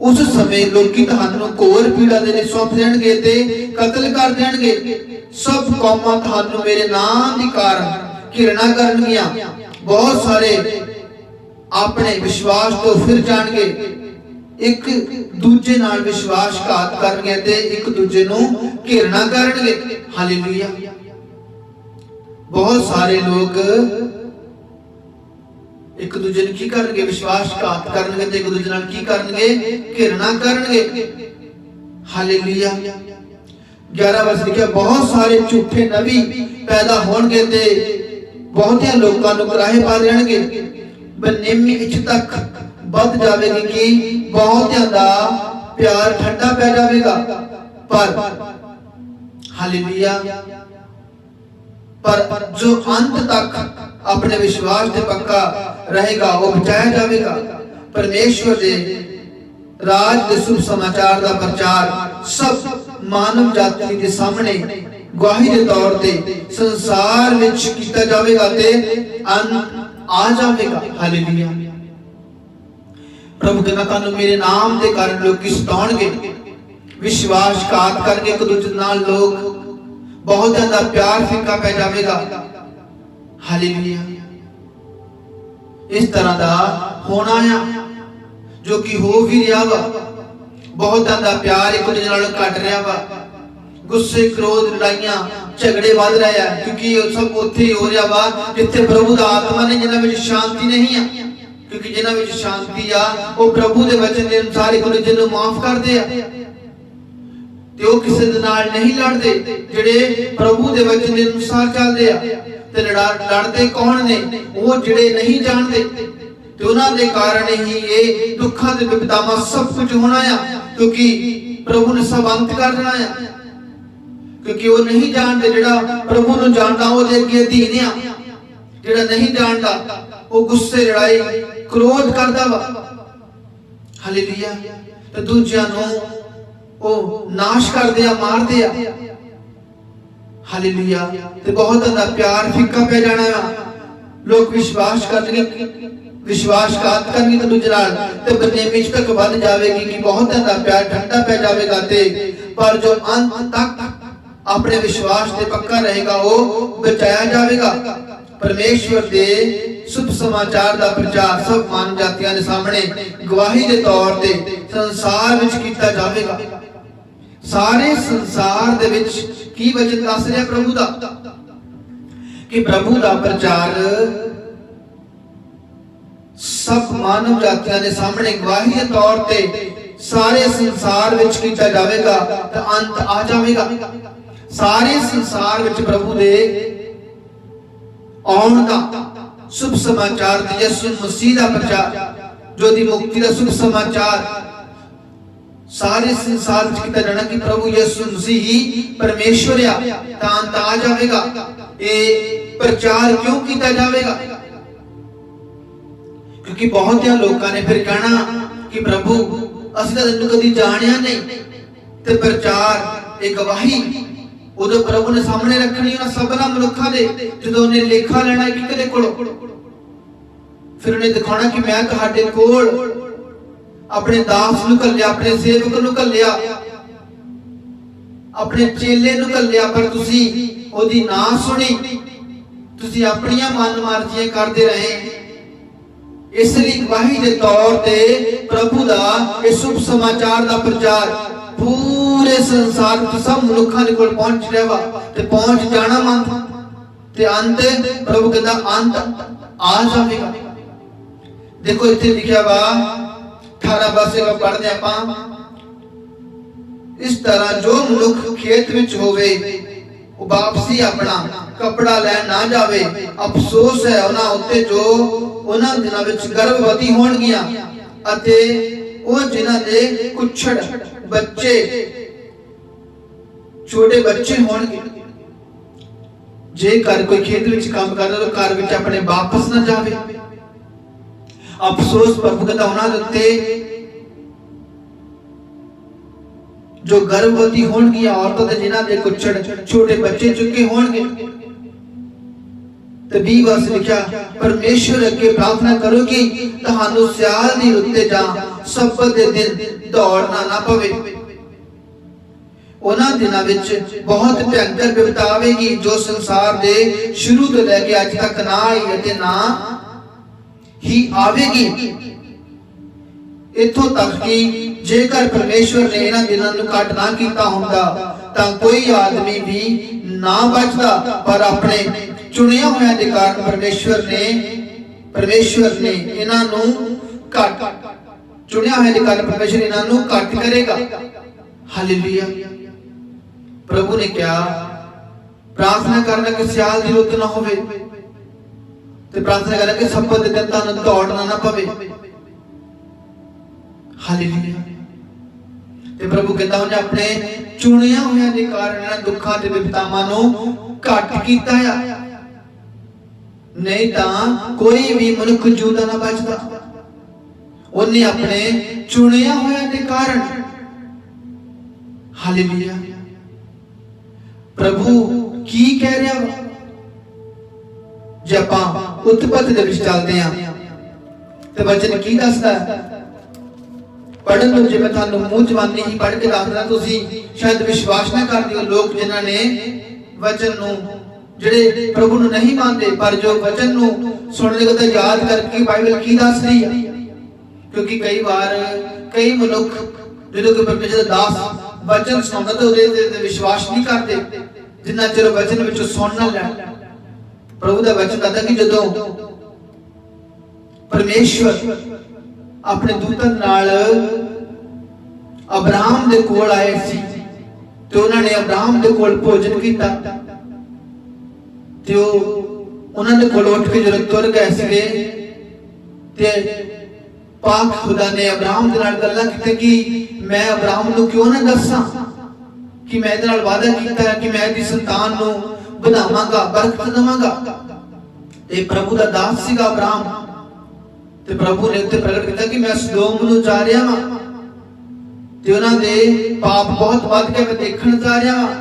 उस समय लोकी तुहानू घोर पीड़ा दे लिए सौंप देणगे ते कतल कर देणगे। सब कौमां तुहानू मेरे नाम दी कारण घृणा करनगियां। बहुत सारे अपने विश्वास तो फिर जाणगे, एक दूजे नाल विश्वासघात करनगे ते एक दूजे नू घृणा करनगे। हालेलुया। बहुत सारे लोग एक दूजे नूं की करनगे, विश्वासघात करनगे ते एक दूजे नाल की करनगे, घृणा करनगे। हालेलुया। 11 वर्ष लिखिया बहुत सारे झूठे नबी पैदा होणगे ते बहुतियां लोकां नूं गुराहे पा लेणगे। बनेमी इच तक ਵੱਧ ਜਾਵੇਗੀ कि ਬਹੁਤਿਆਂ ਦਾ प्यार ठंडा पै जाएगा। पर हालेलुया, पर जो अंत तक अपने विश्वास से पक्का रहेगा वो बचाया जाएगा। परमेश्वर के राज के शुभ समाचार का प्रचार सब मानव जाति के सामने गवाही के तौर पे संसार में किया जाएगा ते अंत आ जाएगा। हालेलुया। प्रभु कहना तानू मेरे नाम के कारण लोग सताउणगे, विश्वासघात करके एक दूजे नाल लोग बहुत ज्यादा प्यार फिक्का पै जाएगा। हालेलुया। इस तरह का होना है जो कि हो भी रहा वा। बहुत ज्यादा प्यार एक दूजे नाल घट रहा वा। गुस्से, क्रोध, लड़ाइयां, झगड़े बढ़ रहे हैं क्योंकि सब उत्थे हो रहा वा जिथे प्रभु दा आत्मा ने, जिन्हां विच शांति नहीं है। क्योंकि जिन्हां विच शांति आ वो प्रभु दे वचन दे अनुसार एक दूजे नूं माफ करदे आ ते वो किसी दे नाल नहीं लड़दे, जिहड़े प्रभु दे वचन दे अनुसार चलदे आ। ते लड़दे कौन ने? वो जिहड़े नहीं जानदे। ते उन्हां दे कारण ही ये दुखां ते विपदावां सब कुछ होना आ, क्योंकि प्रभु ने सब अंत कर देना आ। क्योंकि वो नहीं जानते, जिहड़ा प्रभु नूं जानदा वो दे अगे अधीन आ। जिहड़ा नहीं जानदा वो गुस्से, लड़ाई, क्रोध करदा वा। हालेलुया। ते दूजियां नूं वो नाश करदे आ, मारदे आ। हालेलुया। ते बहुत ज्यादा प्यार फिक्का पै जाना है। लोग विश्वास करनगे, विश्वासघात करनगे तो दूजे नाल ते बदनामी तक बढ़ जाएगी कि बहुत ज्यादा प्यार ठंडा पै जाएगा। ते पर जो अंत तक अपने विश्वास से पक्का रहेगा वो बचाया जाएगा। परमेश्वर के शुभ समाचार का प्रचार सब मानव जातियां के सामने गवाही के तौर पे संसार विच कीता जाएगा। सारे संसार दे विच की वचन दस रहा प्रभु दा कि प्रभु दा प्रचार सब मानव जातियां के सामने गवाही के तौर पे सारे संसार विच कीता जाएगा तो अंत आ जाएगा। सारे संसार विच प्रभु दे आउण दा शुभ समाचार ते यीशु मसीह दा प्रचार, जो दी मुक्ति दा शुभ समाचार सारे संसार विच कीता जाना कि प्रभु यीशु मसीह ही परमेश्वर आ, तां अंत आ जाएगा। ये प्रचार क्यों कीता जाएगा? क्योंकि बहुत लोगों ने फिर कहना कि प्रभु असीं तां तैनूं कदी जाणिया नहीं। ते प्रचार एक गवाही उदों प्रभु ने सामने रखनी उन्हां सबना मनुखां दे, जदों उन्हें लेखा लेना एक दे कोलों, फिर उन्हें दिखाना कि मैं तुहाडे कोल अपने दास नूं घल्लिया, अपने सेवक नूं घल्लिया, अपने चेले नूं घल्लिया पर तुसी ओदी ना सुनी, तुसी अपनियां मनमार्जियां करते रहे। इसलिए गवाही के तौर ते प्रभु दा इस शुभ समाचार दा प्रचार पूरे संसार ते सब मनुखां दे कोल पहुंच रहा वा ते पहुंच जाना मन ते अंत प्रभु कहता अंत आ जाएगा। देखो इत्थे लिखा वा 18 वर्ष का पढ़दे आपां, इस तरह जो मनुख खेत विच होवे वापसी अपना कपड़ा लैन ना जावे, अफसोस है उन्हां उत्ते जो उन्हां दिनां विच गर्भवती होणगियां अते ਉਹ ਜਿਨ੍ਹਾਂ ਦੇ ਕੁਛੜ ਬੱਚੇ ਛੋਟੇ ਬੱਚੇ ਹੋਣਗੇ। ਜੇਕਰ ਕੋਈ ਖੇਤ ਵਿੱਚ ਕੰਮ ਕਰਦਾ ਤਾਂ ਘਰ ਵਿੱਚ ਆਪਣੇ ਵਾਪਸ ਨਾ ਜਾਵੇ। ਅਫਸੋਸ ਪ੍ਰਭੂ ਕਹਿੰਦਾ ਉਹਨਾਂ ਦੇ ਉੱਤੇ जो गर्भवती होंगी औरतों के जिन्हां दे कुछड़ छोटे बच्चे चुके होंगे। ते 20 वर्ष लिखा परमेश्वर अगे प्रार्थना करो कि तुहानू सियाल दी उत्ते जां सब्बत दे दिन दौड़ना ना पवे। उन्हां दिनां विच बहुत भयंकर विपता आवेगी जो संसार दे शुरू तो लेके अज तक ना आई अते ना ही आवेगी। इत्थों तक कि जेकर परमेश्वर ने इन्हां दिनां नूं घट ना कीता हुंदा तां कोई आदमी भी ना बचदा, पर अपने चुनिया होया दे कारण परमेश्वर ने इन्हां नूं घट चुनिया होया दे कारण परमेश्वर इन्हां नूं घट करेगा। हालेलुया। प्रभु ने क्या प्रार्थना करना कि सियाल दी रुत ना होवे ते प्रार्थना करना कि सब्बत दे दिन तुहानूं दौड़ना ना पवे। हालेलुया। ते प्रभु कहता उन्हें अपने चुनिया होया दे कारण दुखा ते विपतावां नूं घट कीता है, नहीं तां कोई भी मनुख जूदा ना बचदा। उन्हें अपने चुनिया होया दे कारण। हालेलुया। प्रभु की कह रहा वा जे आपां उत्पत्ति दे विच चलदे हां ते वचन की दसदा है। पढ़न लो जे मैं थानू मूंह जवानी ही पढ़ के दसदा तुसी शायद विश्वास ना करदे हो। लोग जिन्हां ने वचन नू जेड़े प्रभु नू नहीं मानते पर जो वचन नू सुनने को याद करके बाइबल की दस रही है। क्योंकि कई बार कई मनुख जो कि परमेश्वर दा दास वचन सुनदा तो उहदे विश्वास नहीं करते जिन्ना चिर वचन विचों सुन ना लैण। प्रभु दा वचन कहता कि जदों परमेश्वर अपने दूतां नाल अब्राहम दे कोल आए सी ते उन्हां ने अब्राहम दे कोल भोजन कीता ते उन्हां दे कोल उठ के जदों तुर गए सीगे ते पाक खुदा ने अब्राहम दे नाल गल्लां कीती कि मैं अब्राहम नूं क्यों ना दस्सां कि मैं इहदे नाल वादा कीता है कि मैं इहदी संतान नूं बनावांगा बरकत देवांगा। ते प्रभु दा दास सीगा अब्राहम ते प्रभु ने उत्ते प्रगट किया कि मैं सदोम नूं जा रहा हां ते उन्हां दे पाप बहुत वध के मैं देखण जा रहा हां।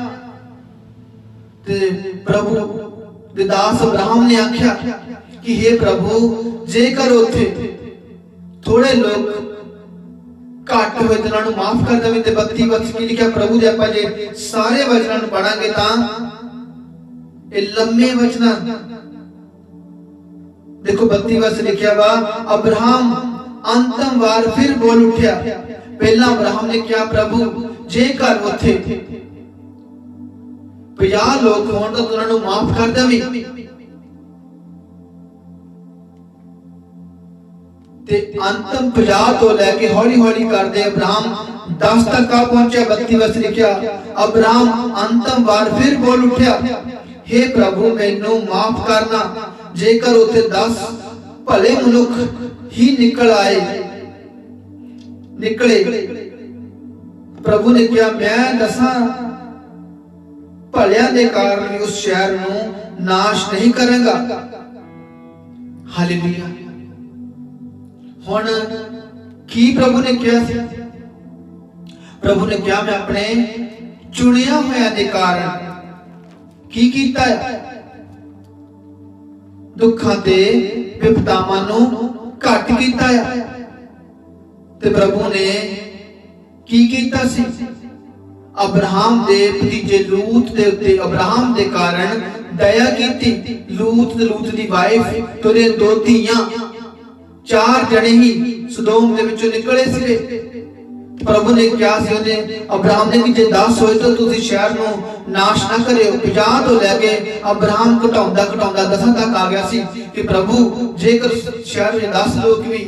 ते प्रभु दे दास अब्राहम ने आख्या कि हे प्रभु जेकर उत्थे थोड़े लोग घट होए ते उन्हां नूं माफ कर देवे। ते 32 वर्ष की लिखिया प्रभु दे आपां जे सारे वचनां नूं पढ़ांगे तां ये लम्मे वचनां देखो 32 वर्ष लिखा वा अब्राहम अंतम बार फिर बोल उठा। पहला अब्राहम ने क्या प्रभु जेकर उत्थे 50 लोग होण तां उन्हां नूं माफ कर देवी। ते अंतम 50 तो लेके हौली हौली करदे अब्राहम 10 तक आ पहुंचा। 32 वर्ष लिखा अब्राहम अंतम बार फिर बोल उठा हे प्रभु मैनू माफ करना जेकर उथे 10 भले मनुख ही निकले। प्रभु ने कहा मैं 10 भलियां दे कारण भी उस शहर नूं नाश नहीं करूंगा। हालेलुया। हुण की प्रभु ने कहा? प्रभु ने कहा मैं अपने चुनिया होया दे कारण की कीता है दुखां ते विपतावां नूं घट कीता है। ते प्रभु ने की कीता सी अब्राहम दे भतीजे लूत दे उत्ते अब्राहम दे कारण दया कीती। लूत ते लूत दी वाइफ ते ओहदे दो धीआं, चार जने ही सदोम दे विचों निकले सीगे। प्रभु ने क्या सी ओहने अब्राहम ने कि जे 10 होए तो तुसीं शहर नूं नाश ना करियो। 50 तो लैके अब्राहम घटाउंदा घटाउंदा 10 तक आ गया सी कि प्रभु जेकर शहर में 10 लोग भी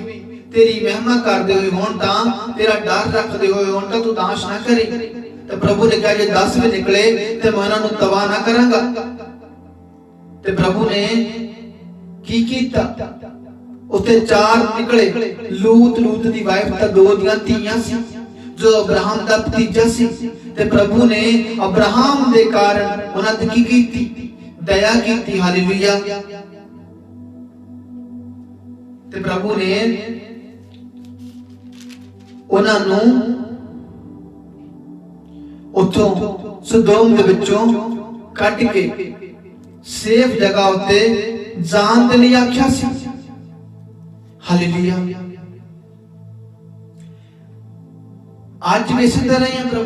तेरी महिमा करदे होए होण तां, तेरा डर रखदे होए होण तां तू नाश ना करी। ते प्रभु ने कहा जे 10 भी निकले ते मैं उन्हां नूं तबाह ना करांगा। ते प्रभु ने की कीता, उत्ते 4 निकले। लूत लूत दी वाइफ तां 2 दियां धीआं सी जो अब्राहम दा भतीजा सी। ते प्रभु ने अब्राहम दे कारण उन्हां ते की कीती, दया कीती। हालेलुया। ते प्रभु ने उन्हां नूं उथों सदोम दे विचों कट के सेफ जगह उत्ते जान दे लई आख्या सी। हालेलुया। आज भी इसी तरह ही है।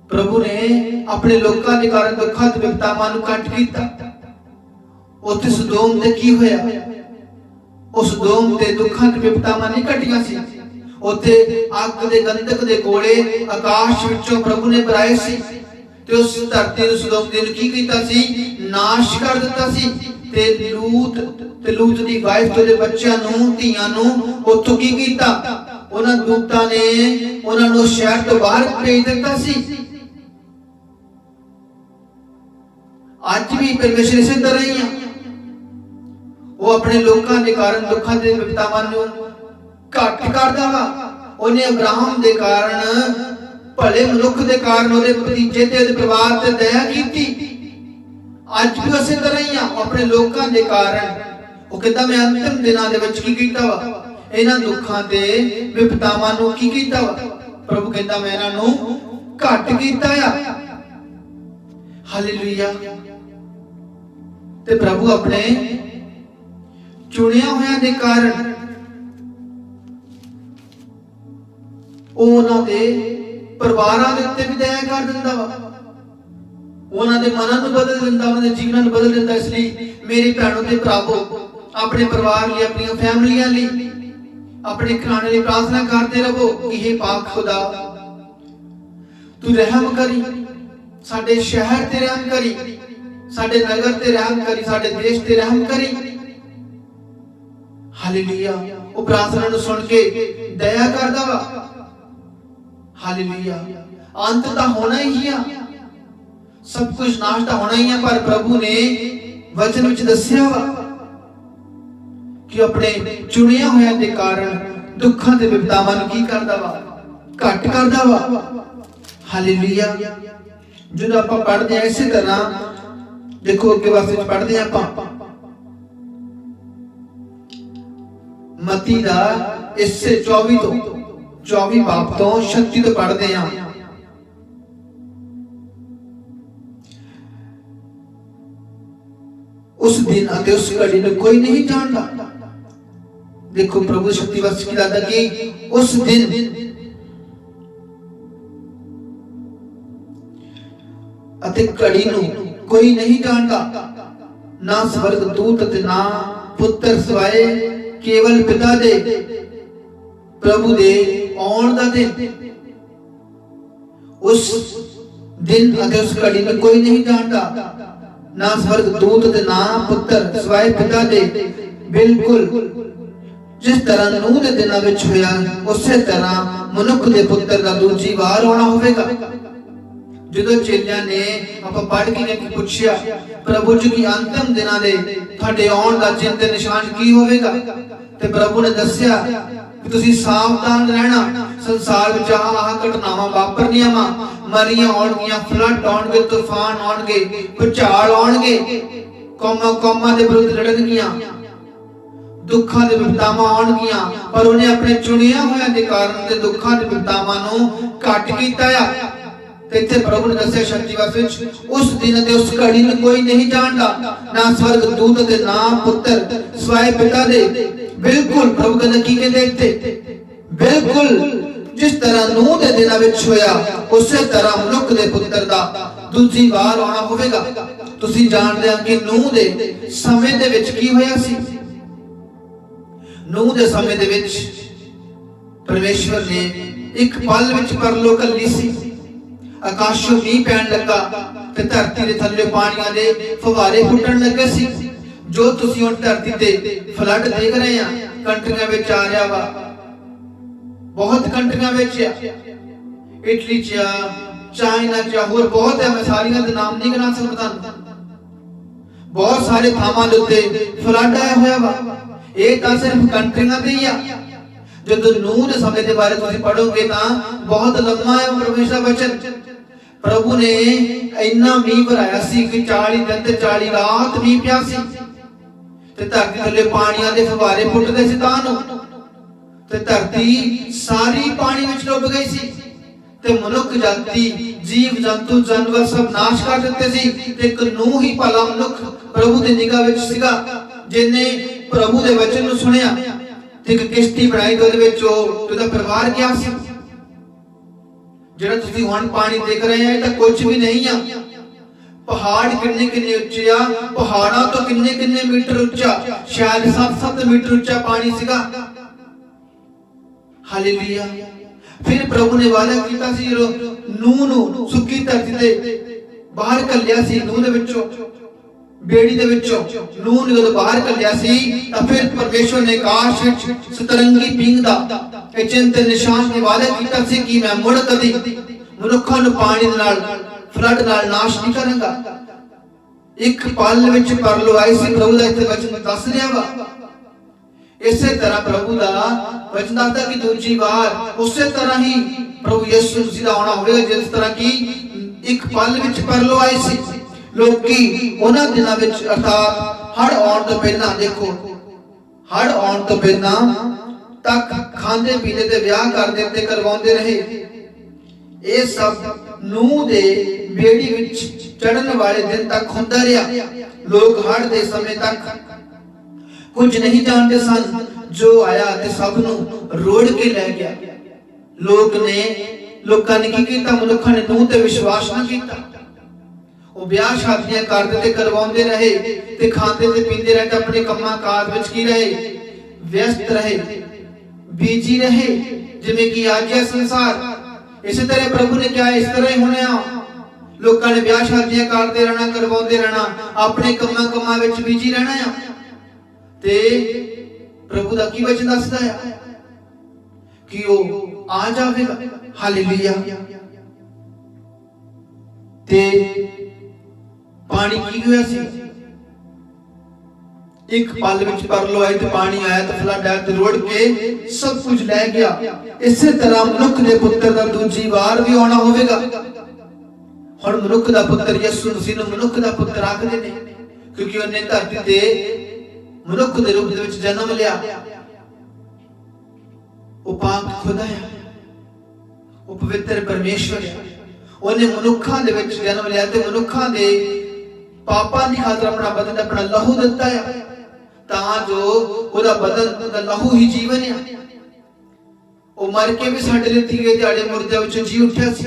प्रभु ने अपने लोकां दे कारण दुखां ते विपतावां नूं कट कीता। उत्थे सदोम दे की होया, उस सदोम ते दुखां ते विपतावां नहीं कटियां सी। उत्थे अग दे गंधक दे कोले आकाश विचों प्रभु ने बराए सी ते उस धरती नूं सदोम दे नूं की कीता सी, नाश कर दित्ता सी। ते लूत दी वाइफ ते बच्चियां नूं धीआं नूं उत्थों की कीता, उन्हां दूतां ने उन्हां नूं शहर तो बाहर भेज दित्ता सी। आज भी परमेश्वर इसे तरह ही है। वो अपने लोकां दे कारण दुखां ते विपतावां नूं घट करदा वा। उन्हें अब्राहम दे कारण, भले मनुख दे कारण, ओहदे भतीजे ते ओहदे परिवार ते दया कीती। आज भी उसे तरह ही है। अपने लोकां दे कारण वो कहता मैं अंतिम दिनां दे विच की कीता वा, इन्हां दुखां ते विपतावां नूं की कीता वा। प्रभु कहता मैं इन्हां नूं घट कीता आ। हालेलुया। ते प्रभु अपने चुनिया होया दे कारण उन्हां दे परिवारां दे उत्ते भी दया कर दिंदा वा। उन्हां दे मनां नूं बदल दिंदा, उन्हां दे जीवनां नूं बदल दिंदा। इसलिए मेरी भैणों ते भरावो, अपने परिवार लिए, अपनी फैमिलियां लिए, अपने घराने लिए प्रार्थना करते रहो कि हे पाक खुदा तू रहम करी, साडे शहर ते रहम करी, साडे नगर ते रहम करी, साडे देश ते रहम करी। हालेलुया। वो प्रार्थना नूं सुन के दया करदा वा। हालेलुया। अंत तां होना ही है, सब कुछ नाश तां होना ही है, पर प्रभु ने वचन विच दस्सिया वा कि अपने चुनिया होया दे कारण दुखां ते विपतावां नूं की करदा वा, घट करदा वा। हालेलुया। ਜਦੋਂ ਆਪਾਂ ਪੜ੍ਹਦੇ ਆ ਇਸੇ ਤਰ੍ਹਾਂ ਦੇਖੋ ਅੱਗੇ ਵਾਸਤੇ ਪੜ੍ਹਦੇ ਆ ਆਪਾਂ ਮਤੀ ਦਾ ਇਸੇ 24 ਬਾਬ ਤੋਂ 36 ਤੋਂ ਪੜ੍ਹਦੇ ਆ। उस दिन अते उस घड़ी में कोई नहीं जानता। देखो प्रभु शक्ति वश की दादा की उस दिन अते घड़ी नूं कोई नहीं जानता, ना स्वर्ग दूत अते ना पुत्र सिवाय केवल पिता दे। प्रभु दे आउण दा दिन, उस दिन अते उस घड़ी में कोई नहीं जानता, ना स्वर्ग दूत ते ना पुत्र सिवाय पिता दे। बिल्कुल जिस तरह नूह दे दिनां विच होया उसे तरह मनुख दे पुत्र दा दूजी वार आउणा होवेगा। ਜਦੋਂ ਚੇਲਿਆਂ ਨੇ ਆਪਾਂ ਪੜ੍ਹ ਕੇ ਕਿ ਪੁੱਛਿਆ ਪ੍ਰਭੂ ਜੀ ਕੀ ਅੰਤਮ ਦਿਨਾਂ ਦੇ ਤੁਹਾਡੇ ਆਉਣ ਦਾ ਚਿੰਨ੍ਹ ਤੇ ਨਿਸ਼ਾਨ ਕੀ ਹੋਵੇਗਾ, ਤੇ ਪ੍ਰਭੂ ਨੇ ਦੱਸਿਆ ਕਿ ਤੁਸੀਂ ਸਾਵਧਾਨ ਰਹਿਣਾ, ਸੰਸਾਰ ਵਿੱਚ ਆਹ ਘਟਨਾਵਾਂ ਵਾਪਰਨੀਆਂ ਵਾ, ਮਰੀਆਂ ਆਉਣਗੀਆਂ, ਫਲੱਡ ਆਉਣਗੇ, ਤੂਫਾਨ ਆਉਣਗੇ, ਭੁਚਾਲ ਆਉਣਗੇ, ਕੌਮਾਂ ਦੇ ਵਿਰੁੱਧ ਲੜਨਗੀਆਂ, ਦੁੱਖਾਂ ਦੇ ਵਿਪਤਾਵਾਂ ਆਉਣਗੀਆਂ। ਪਰ ਉਹਨੇ ਆਪਣੇ ਚੁਣਿਆ ਹੋਇਆਂ ਦੇ ਕਾਰਨ ਤੇ ਦੁੱਖਾਂ ਦੇ ਵਿਪਤਾਵਾਂ ਨੂੰ ਘੱਟ ਕੀਤਾ ਆ। इत्थे प्रभु ने दस्सिया शक्ति वास विच उस दिन ते उस घड़ी में कोई नहीं जानता, ना स्वर्ग दूत ते ना पुत्र सिवाय पिता दे। बिल्कुल प्रभु कहंदा की कहंदे इत्थे बिल्कुल जिस तरह नूह दे दिनां विच होया उसे तरह मनुख दे पुत्र दा दूजी वार आना होवेगा। तुसीं जाणदे हो कि नूह दे समय दे विच की होया सी। नूह दे समय दे विच परमेश्वर ने एक पल विच परलोक घल्ली सी। आकाशों मींह पैण लगा ते धरती दे थल्ले पाणीआं दे फवारे फुੱਟਣ लगे सी। जो तुसीं हुण धरती ते फ्लड देख रहे हैं कंट्रियां विच आ रहा वा, बहुत कंट्रियां विच इटली च चाइना च होर बहुत है, मैं सारियां दे नाम नहीं गिना सकदा। बहुत सारे थावां दे उत्ते फ्लड आया होया वा। ये तां सिर्फ कंट्रियां दे ही आ। जदों नूह दे समय दे बारे तुसीं पढ़ोगे तां बहुत लंबा है परमेश्वर दा वचन। प्रभु ने इन्ना मींह भराया सी कि 40 दिन ते 40 रात मींह पिया सी ते धरती थल्ले पाणीआं दे फवारे फुੱਟਦੇ ਸੀ ਤਾਂ ਨੂੰ ते धरती सारी पानी विच डुब गई सी ते मनुख जाति जीव जंतु जानवर सब नाश कर दिते सी ते एक नूह ही भला मनुख प्रभु दी निगाह विच सीगा जिन्ने प्रभु दे वचन नु सुनिया ते एक किश्ती बनाई ते ओदे विच ओदा परिवार गया सी। जेड़ा तुसीं हुण पानी देख रहे हैं तां कुछ भी नहीं आ। पहाड़ किन्ने किन्ने उच्चे आ, पहाड़ां तो किन्ने किन्ने मीटर उच्चा, शायद 7-7 मीटर उच्चा पानी सीगा। हालेलुया। फिर प्रभु ने वादा कीता सी नूह नु सुक्की धरती ते बाहर घल्लिया सी। नूह दे विचों बेड़ी दे विचों नूह ने जदों बाहर घल्लिया सी तां फिर परमेश्वर ने आकाश विच सतरंगी पींघदा ते चिन्ह ते निशान ने वादा कीता सी कि मैं मुड़ कदी मनुखां नु पानी दे नाल फ्लड नाल नाश नहीं करांगा। एक पल विच परलो आई सी। प्रभु दा इत्थे वचन दस रिहा वा। इसे तरह प्रभु दा वचन दसदा कि दूजी बार उसे तरह ही प्रभु यीशु मसीह दा आना होवेगा जिस तरह की एक पल विच परलो आई सी। लोकी उन्हां दिनां विच अर्थात हड़ आउण तो पहलां देखो हड़ आउण तो पहलां तक खांदे पींदे ते विआह करदे ते करवाउंदे रहे। ये सब नूह दे बेड़ी विच चढ़न वाले दिन तक हुंदा रहा। लोग हड़ दे समय तक कुछ नहीं जानते सन। जो आया ते सब नू रोड़ के ले गया। लोकां ने की कीता? मनुखां ने नूह ते विश्वास ना कीता। ਉਹ ਵਿਆਹ ਸ਼ਾਦੀਆਂ ਕਰਦੇ ਤੇ ਕਰਵਾਉਂਦੇ ਰਹੇ ਤੇ ਖਾਂਦੇ ਤੇ ਪੀਂਦੇ ਰਹੇ ਤੇ ਆਪਣੇ ਕੰਮਾਂ ਕਾਜ ਵਿੱਚ ਕੀ ਰਹੇ? ਵਿਅਸਤ ਰਹੇ, ਬੀਜੀ ਰਹੇ ਜਿਵੇਂ ਕਿ ਅੱਜ ਇਹ ਸੰਸਾਰ। ਇਸੇ ਤਰ੍ਹਾਂ ਪ੍ਰਭੂ ਨੇ ਕਿਹਾ ਇਸ ਤਰ੍ਹਾਂ ਹੀ ਹੋਣਾ। ਲੋਕਾਂ ਨੇ ਵਿਆਹ ਸ਼ਾਦੀਆਂ ਕਰਦੇ ਰਹਿਣਾ, ਕਰਵਾਉਂਦੇ ਰਹਿਣਾ, ਆਪਣੇ ਕੰਮਾਂ ਵਿੱਚ ਬੀਜੀ ਰਹਿਣਾ ਆ। ਤੇ ਪ੍ਰਭੂ ਦਾ ਕੀ ਵਚਨ ਦੱਸਦਾ ਆ ਕਿ ਉਹ ਆ ਜਾਵੇਗਾ। ਹਾਲੇਲੂਇਆ। ਤੇ पानी की होया सी? एक पल विच परलो आए ते पानी आया ते फ्लड आया ते रोड़ के सब कुछ ले गया। इसे तरह मनुख दे पुत्र दा दूजी बार भी आना होवेगा। हुण मनुख दा पुत्र यीशु मसीह नूं मनुख दा पुत्र आखदे ने क्योंकि उन्हें धरती ते मनुख दे रूप दे विच जन्म लिया। ओ पाक खुदा है, ओ पवित्र परमेश्वर है। उन्हें मनुखां दे विच जन्म लिया ते मनुखां दे पापां दी खातर अपना बदन अपना लहू दिता है तां जो ओदा बदन दा लहू ही जीवन है। ओ मर के भी साडे लई तीए दिहाड़े मुर्दे विच जी उठिया सी।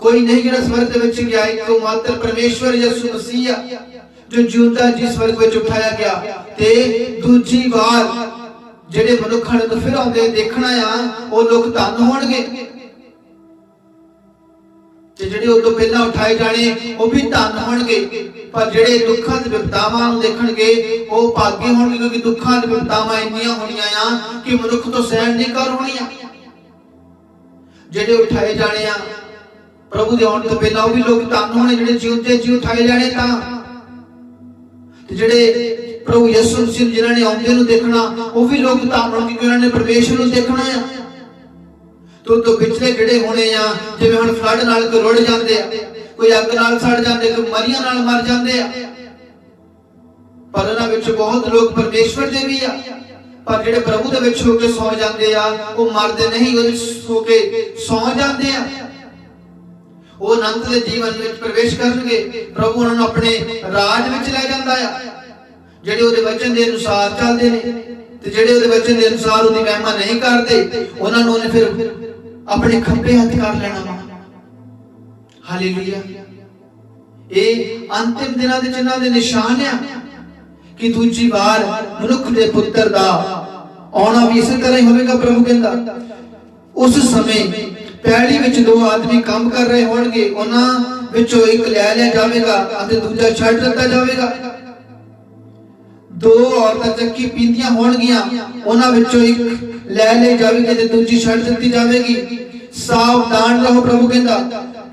कोई नहीं जिहड़ा स्वर्ग दे विच गया, इक मात्र परमेश्वर यीशु मसीह है जो जिउंदा जी स्वर्ग विच उठाया गया। ते दूजी बार जिहड़े मनुखां ने फिर आउंदे देखना आ ओ लोक धन होणगे ते ਜਿਹੜੇ ਉਦੋਂ ਪਹਿਲਾਂ ਉਠਾਏ ਜਾਣੇ ਉਹ ਵੀ ਧਨ ਹੋਣਗੇ। ਪਰ ਜਿਹੜੇ ਦੁੱਖਾਂ ਤੇ ਵਿਪਤਾਵਾਂ ਨੂੰ ਦੇਖਣਗੇ ਉਹ ਭਾਗੇ ਹੋਣਗੇ ਕਿਉਂਕਿ ਦੁੱਖਾਂ ਤੇ ਵਿਪਤਾਵਾਂ ਇੰਨੀਆਂ ਹੋਣੀਆਂ ਆ ਕਿ ਮਨੁੱਖ ਤੋਂ ਸਹਿਣ ਨਹੀਂ ਕਰ ਹੋਣੀਆਂ। ਜਿਹੜੇ ਉਠਾਏ ਜਾਣੇ ਆ ਪ੍ਰਭੂ ਦੇ ਆਉਣ ਤੋਂ ਪਹਿਲਾਂ ਉਹ ਵੀ ਲੋਕ ਧਨ ਹੋਣੇ ਜਿਹੜੇ ਜਿਉਂਦੇ ਜੀ ਉਠਾਏ ਜਾਣੇ। ਤਾਂ ਤੇ ਜਿਹੜੇ ਪ੍ਰਭੂ ਯਿਸੂ ਮਸੀਹ ਜਿਨ੍ਹਾਂ ਨੇ ਆਉਂਦੇ ਨੂੰ ਦੇਖਣਾ ਉਹ ਵੀ ਲੋਕ ਧਨ ਹੋਣਗੇ ਕਿਉਂਕਿ ਉਹਨਾਂ ਨੇ ਪਰਮੇਸ਼ਰ ਨੂੰ ਦੇਖਣਾ ਆ। तो पिछले जिहड़े होने आ जिवें हुण फ्लड नाल कोई रुड़ जांदे आ, कोई अग नाल सड़ जांदे, कोई मरियां नाल मर जांदे आ। पर उन्हां विच बहुत लोग परमेश्वर दे भी आ पर जिहड़े प्रभु दे विच हो के सौ जांदे आ वो मरदे नहीं, ओदे विच हो के सौ जांदे आ। वो अनंत दे जीवन विच प्रवेश करनगे। प्रभु उन्हां नूं अपने राज विच ले जांदा आ जिहड़े ओदे वचन दे अनुसार चलदे ने ते जिहड़े ओदे वचन दे अनुसार ओदी महिमा नहीं करदे उन्हां नूं फिर अपने खब्बे हथ कर लेना वा। हालेलुया। ये अंतिम दिनों के चिन्हां दे निशान आ कि दूजी बार मनुख दे पुत्र दा आना भी इस तरह ही होगा। प्रभु कहंदा उस समय पैड़ी विच दो आदमी काम कर रहे होणगे, उन्हां विचों एक लै लिया जाएगा अते दूजा छड्ड दित्ता जाएगा। दो औरतां चक्की पींदियां होणगियां, उन्हां विचों एक लै ली जाएगी ते दूजी छड्ड दित्ती जाएगी। सावधान रहो, प्रभु कहंदा,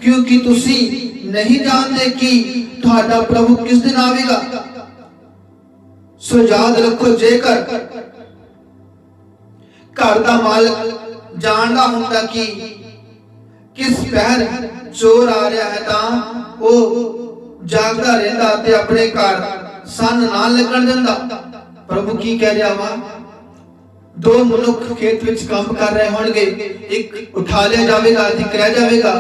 क्योंकि तुसी नहीं जानते कि तुहाडा प्रभु किस दिन आवेगा। सो याद रखो, जेकर घर दा मालक जानदा हुंदा कि किस पहर चोर आ रहा है तां वो जागदा रहंदा ते अपने घर सन ना लगन दिंदा। प्रभु की कह रहा वा, दो मनुख खेत विच काम कर रहे होणगे, एक उठा लिया जाएगा, एक रह जाएगा।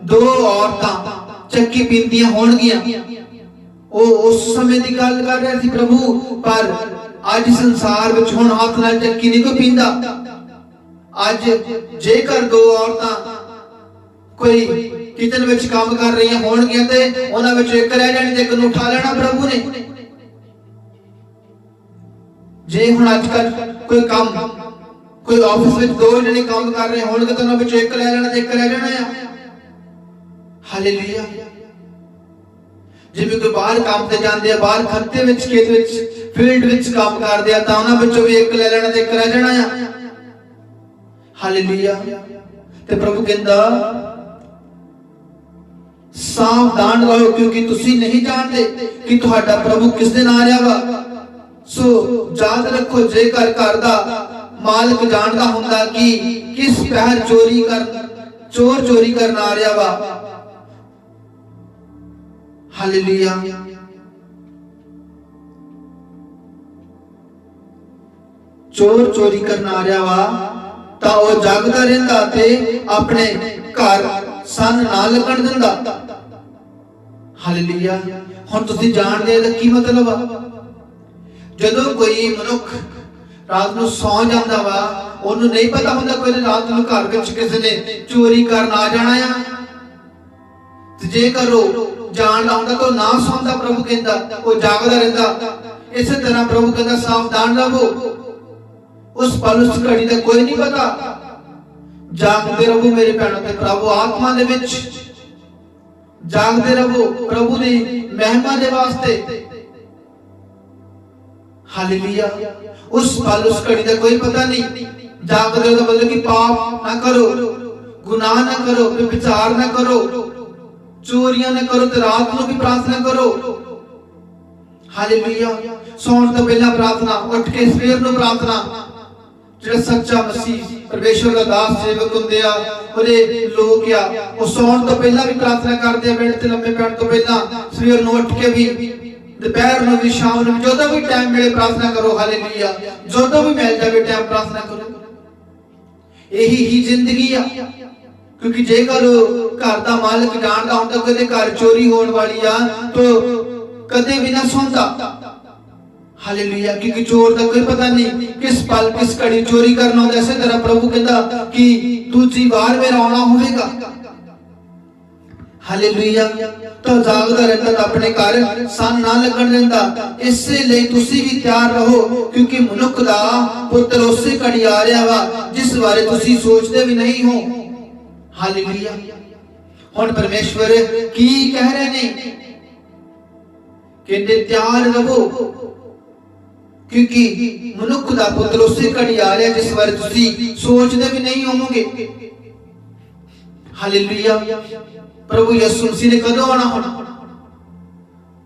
दो औरतां चक्की पींदियां होणगियां, वो उस समय की गल कर रहे थे प्रभु, पर अज संसार विच हुण हाथ नाल चक्की नहीं कोई पींदा। अज जेकर दो औरतां कोई किचन विच काम कर रही होणगियां ते उन्हां विच एक रह जाणी ते एक नूं उठा लेना प्रभु ने। जे हुण अजकल कोई काम कोई ऑफिस विच दो जने काम कर रहे होणगे ते उन्हां विच एक ले लेना ते एक रह जाना है। हालेलुया। जिवें कोई बाहर काम ते जांदे आ, बाहर खत्ते विच खेत विच फील्ड विच काम करदे आ तां उन्हां विचों भी एक ले लेना ते एक रह जाना है। हालेलुया। ते प्रभु कहंदा सावधान रहो, क्योंकि तुसी नहीं जानते कि तुहाडा प्रभु किस दिन आ रहा वा। सो याद रखो, जेकर घर दा मालिक जानदा हुंदा कि किस पहर चोर चोरी करन आ रहा वा। हालेलुया। चोर चोरी करन आ रहा वा तां वो जागदा रहिंदा ते अपने घर सन ना लगन दिंदा। हालेलुया। हुण तुसीं जाणदे हो की मतलब आ। जदों कोई मनुख रात नूं सौ जांदा वा, ओनूं नहीं पता हुंदा कोई रात नूं घर विच किसी ने चोरी करन आ जाना आ। ते जेकर वो जानदा हुंदा तो ना सौंदा, प्रभु कहंदा वो जागदा रहिंदा। इस तरह प्रभु कहंदा सावधान रहो, उस पल उस घड़ी दा कोई नहीं पता। जागदे रहो मेरे भैणों ते भरावो, आत्मा दे विच जागदे रहो प्रभु दी महिमा दे वास्ते। हालेलुया। उस पल उस घड़ी दा कोई पता नहीं। जागदे दा मतलब कि पाप ना करो, गुनाह ना करो, व्यभिचार ना करो, चोरियां ना करो, ते रात नूं भी प्रार्थना करो। हालेलुया। सौण तो पहला प्रार्थना, उठ के सवेर नूं प्रार्थना। जिहड़ा सच्चा मसीह परमेश्वर दा दास सेवक हुंदे आ, ओहदे लोक आ, वो सौण तो पहला भी प्रार्थना करदे आ। बेड ते लम्मे पैण तो पहला सवेर नूं उठ के भी, दोपहर नूं भी, शाम नूं भी, जदों भी टाइम मिले प्रार्थना करो। हालेलुया। जदों भी मिल जावे टाइम प्रार्थना करो। यही ही जिंदगी आ। क्योंकि जेकर घर दा मालिक जानदा हुंदा कि ओहदे घर चोरी होण वाली आ तो कदे भी ना सौंदा। हालेलुया। क्योंकि चोर दा कोई पता नहीं किस पल किस घड़ी चोरी करना होंदा। इस तरह प्रभु कहंदा कि दूजी बार मेरा आना होवेगा। हालेलुया। तो जागदा रहंदा तां अपने घर सन ना लगन दिंदा। इसे लई तुसी भी तैयार रहो, क्योंकि मनुख दा पुत्र उसे घड़ी आ रहा वा जिस बारे तुसी सोचदे भी नहीं हो। हालेलुया। हुण परमेश्वर की कह रहे ने, कहंदे तैयार रहो, क्योंकि मनुख दा पुत्र उसे घड़ी आ रहा जिस बारे तुसी सोचदे भी नहीं होवोगे। हालेलुया। प्रभु यीशु मसीह ने कदों आना होना?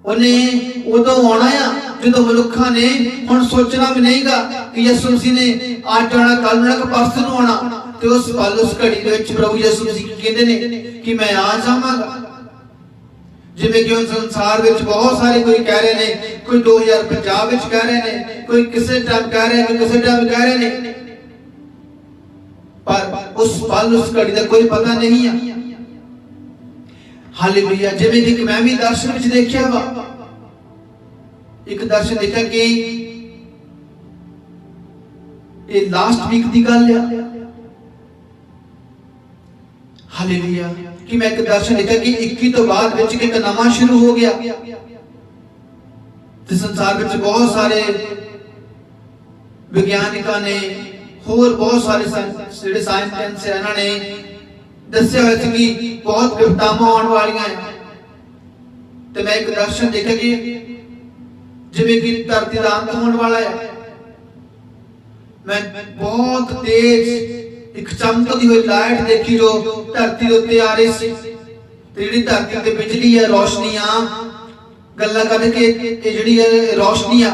उन्हें उदों आना है जो मनुखा ने हुण सोचना भी नहीं गा कि यीशु मसीह ने आज आना, कल आना, परसों नूं आना। ते उस पल उस घड़ी दे विच प्रभु यीशु मसीह कहंदे ने कि मैं आ जावांगा। जिवें कि संसार विच बहुत सारे कोई कह रहे ने, कोई 2050 विच कह रहे ने, कोई किसी टाइम कह रहे ने, किसी टाइम कह रहे ने, पर उस पल उस घड़ी दा कोई पता नहीं है। हालेलुया। जिवें कि मैं भी दर्शन विच देखिया वा, एक दर्शन देखा कि ये लास्ट वीक दी गल है। हालेलुया। कि मैं एक दर्शन देखा कि 21 तो बाद विच एक नवा शुरू हो गया ते संसार विच बहुत सारे विज्ञानिकां ने होर बहुत सारे जिहड़े साइंटिस्ट है इन्हां ने दस्सिया होया सी कि बहुत विपतावां आउण वालियां है। ते मैं एक दर्शन देखा कि जिवें कि धरती दा अंत होने वाला है। मैं बहुत तेज एक चमकती हुई लाइट देखी जो धरती के उत्ते आ रही सी। जिहड़ी धरती ते बिजली है रोशनियां गल्लां करके ये जिहड़ी है रोशनियां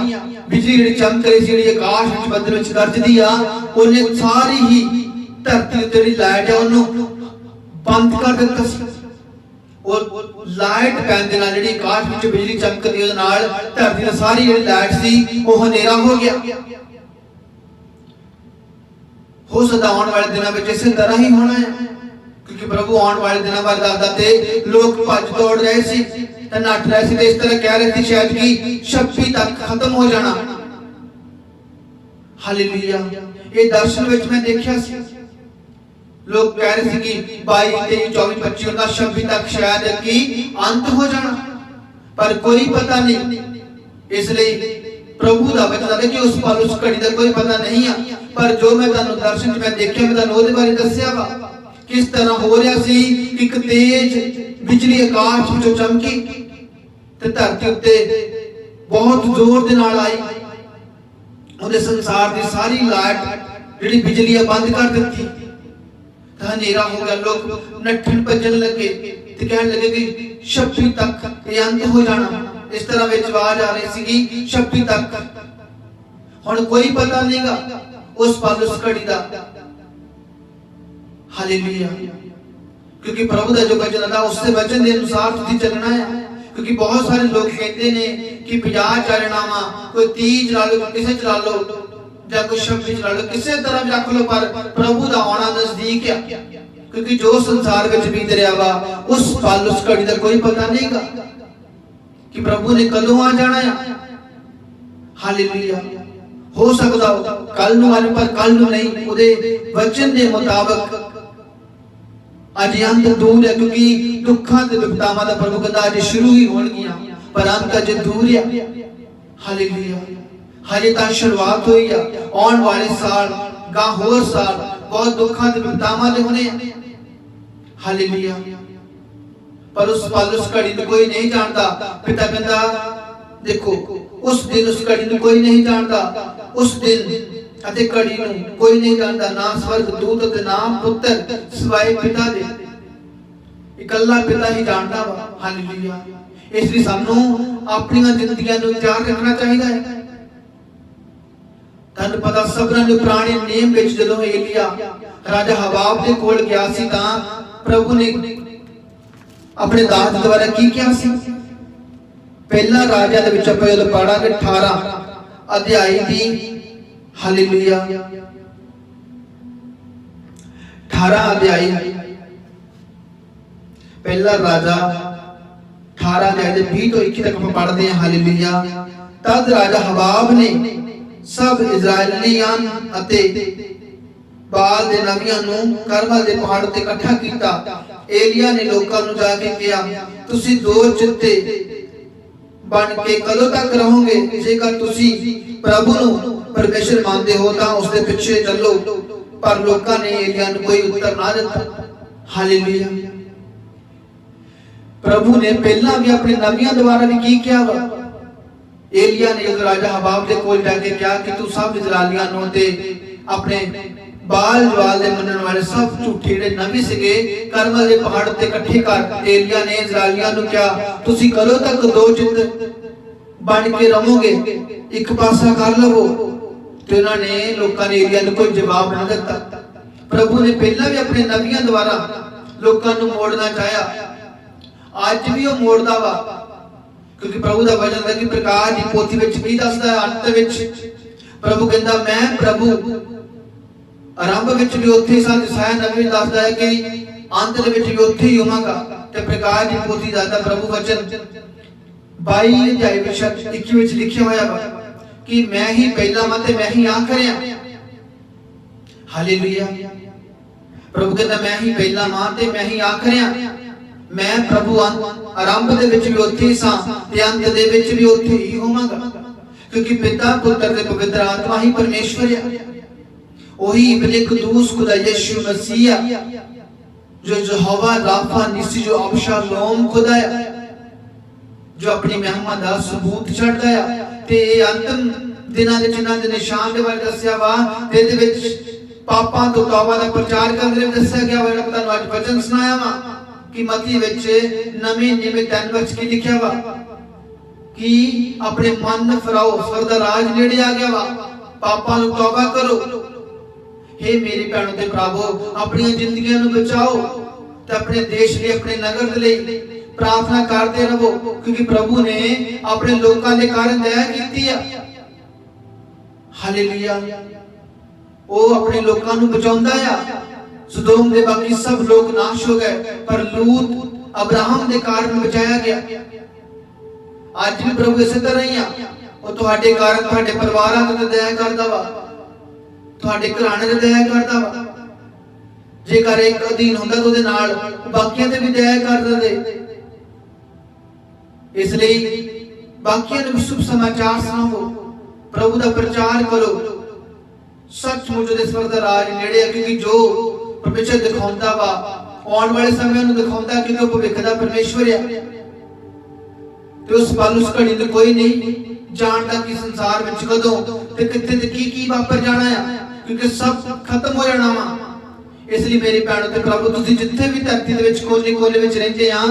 बिजली जिहड़ी चमक रही सी जिहड़ी आकाश विच बदल विच गरजदी आ ओने सारी ही धरती ते जिहड़ी लाइट है ओनू बंद कर दित्ता सी। और लाइट पैन दे नाल जिहड़ी आकाश विच बिजली चमकदी ओदे नाल धरती दी सारी जिहड़ी लाइट सी वो हनेरा हो गया। हो सकदा आने वाले दिनों में इसी तरह ही होना है क्योंकि प्रभु आने वाले दिनों बारे दसदा ते लोग भज दौड़ रहे सी ते नट रहे सी ते इस तरह कह रहे थे शायद कि 26 तक खत्म हो जाना। हालेलुया। ये दर्शन विच मैं देखा सी लोग कह रहे थे कि 22 23 24 25 उनका 26 तक शायद कि अंत हो जाना पर कोई पता नहीं। इसलिए प्रभु दा वचन है कि उस पल उस घड़ी का कोई पता नहीं है। पर जो मैं तुहानू दर्शन च मैं देखिया मैं तुहानू ओदे बारे दस्सिया वा किस तरह हो रहा सी। एक तेज बिजली आकाश विचों चमकी ते धरती उत्ते बहुत जोर दे नाल आई। ओदे संसार दी सारी लाइट जिहड़ी बिजली बंद कर दित्ती तां हनेरा हो गया। लोग नठन भजन लगे ते कहण लगे कि 26 तक ये अंत हो जाना। इस तरह विच आवाज आ रही सी कि 26 तक हुण कोई पता नहींगा उस पल उस घड़ी दा। हालेलुया। क्योंकि प्रभु दा जो वचन है उसके वचन के अनुसार तुसीं चलना है। क्योंकि बहुत सारे लोग कहते ने कि 50 चलना वा कोई 30 चला लो किसे चला लो या कोई 26 चला लो किसी तरह भी रख लो पर प्रभु दा आना नजदीक है। क्योंकि जो संसार विच बीत रहा वा उस पल उस घड़ी दा कोई पता नहींगा कि प्रभु ने कदों आ जाना है। हालेलुया। हो सकता कल नूं आने पर कल नूं नहीं उहदे वचन के मुताबिक अज अंत दूर है। क्योंकि दुखा ते विपदावां दा प्रभु कहंदा अज शुरू ही होणगियां पर अंत अज दूर है। हालेलुया। हजे तां शुरुआत हुई है। आउण वाले साल गां होर साल बहुत दुखा ते विपदावां दे होने। हालेलुया। पर उस पल उस घड़ी नूं कोई नहीं जानता। पिता कहंदा देखो उस दिन उस घड़ी नूं कोई नहीं जानता। उस दिन अते घड़ी नूं कोई नहीं जानता ना स्वर्ग दूत ते ना पुत्र सिवाय पिता दे। इकल्ला पिता ही जानता वा। हालेलुया। इसलिए सानू अपनी जिंदगियां नूं त्यार रखना चाहिए है। तन्नू पता सबरां दे पुराने नियम विच जदों एलिया राजा हबाब दे कोल गया सी तां प्रभु ने अपने दास द्वारा की किया सी। पहला राजा दे विच आपां जदों पढ़ांगे 18 अध्याय दी। हालेलुया। 18 अध्याय पहला राजा 18 अध्याय दे 20 तो 21 तक हम पढ़ते हैं। हालेलुया। तद राजा हबाब ने सब इजराइलियां अते बाल दे नबियां नूं करमल दे पहाड़ ते इकट्ठा कीता। एलिया ने लोकां नूं जाके कहा तुसीं दो चित्ते बन के कदों तक रहोगे। जेकर तुसीं प्रभु नूं परमेश्वर मानते हो तां उसदे पिछे चलो। पर लोकां ने एलिया नूं कोई उत्तर ना दिता। हालेलुया। प्रभु ने पहला भी अपने नबियां द्वारा भी की किया वा। एलिया ने राजा हबाब दे कोल जाके कहा कि तू सब इजराइलियां नूं ते अपने बाल ज्वाल दे मनन वाले सब झूठे जिहड़े नबी सिगे करमल दे पहाड़ ते इकट्ठे कर। एलिया ने इजराइलियां नूं कहा तुसीं कदों तक दो चित्त बन के रहोगे एक पासा कर लवो। ते उन्हां ने लोकां ने एलिया नूं कोई जवाब ना दिता। प्रभु ने पहला भी अपने नबियां द्वारा लोकां नूं मोड़ना चाहया। आज भी वो मोड़दा वा क्योंकि प्रभु दा वचन है कि प्रकाश दी पोथी विच भी दसदा है अंत विच प्रभु कहंदा मैं प्रभु आरंभ विच भी उत्थे सा जसाया नबी दसदा है कि अंत दे विच भी उत्थे ही होवांगा। ते प्रकाश दी पोथी दसदा प्रभु वचन 22 अध्याय विच 21 विच लिखिया होया वा कि मैं ही पहला मैं ते मैं ही आखिर हां। हालेलुया। प्रभु कहता मैं ही पहला मां ते मैं ही आखिर हां। मैं प्रभु आरंभ दे विच भी उत्थे ही सां ते अंत दे विच भी उत्थे ही होवांगा, क्योंकि पिता पुत्र ते पवित्र आत्मा ही परमेश्वर है। वही इब्ने कुदूस खुदा यीशु मसीह जो यहोवा राफा निसी जो अबशालोम खुदा है, जो अपनी महिमा दा सबूत छड़दा है ते अंतिम दिनां दे जिन्हां दे निशान दे बारे दस्सिया वा ते दे विच पापां तो तौबा दा प्रचार करने दे दस्सिया गया वा। जेड़ा तुहानू अज वचन सुनाया वा कि मत्ती विच नवीं नियम 3 विच की लिखिया वा कि अपने मन फिराओ, स्वर्ग दा राज नेड़े आ गया वा, पापां तो तौबा करो। हे मेरे भैणों ते भरावो, अपनी जिंदगियां नू बचाओ ते अपने देश लिए अपने नगर दे लिए प्रार्थना करते रहो, क्योंकि प्रभु ने अपने लोकां दे कारण दया कीती है। हालेलुया। वो अपने लोकां नू बचाउंदा है। सदोम दे बाकी सब लोग नाश हो गए, पर लूत अब्राहम दे कारण बचाया गया। आज भी प्रभु इस तरह ही आ, वो तुहाडे कारण तुहाडे परिवारां ते दया करदा वा, तुहाडे घराने ते दया करदा वा। जेकर एक अधीन हुंदा तो उहदे नाल बाकियां ते भी दया करदा दे। इसलिए बाकियां नूं शुभ समाचार सुणाओ, प्रभु दा प्रचार करो। सचमुच दे स्वर्ग दा राज नेड़े है, क्योंकि जो परमेश्वर दिखाउंदा वा आउण वाले समय नूं दिखाउंदा, क्योंकि वो भविख दा परमेश्वर है। ते उस पल उस घड़ी ते कोई नहीं जानदा कि संसार विच कदों ते कित्थे ते की वापर जाना है, क्योंकि सब खत्म हो जाना वा। इसलिए मेरे भैणों ते प्रभु, तुसीं जिथे भी धरती दे विच कोने कोने विच रहिंदे आ,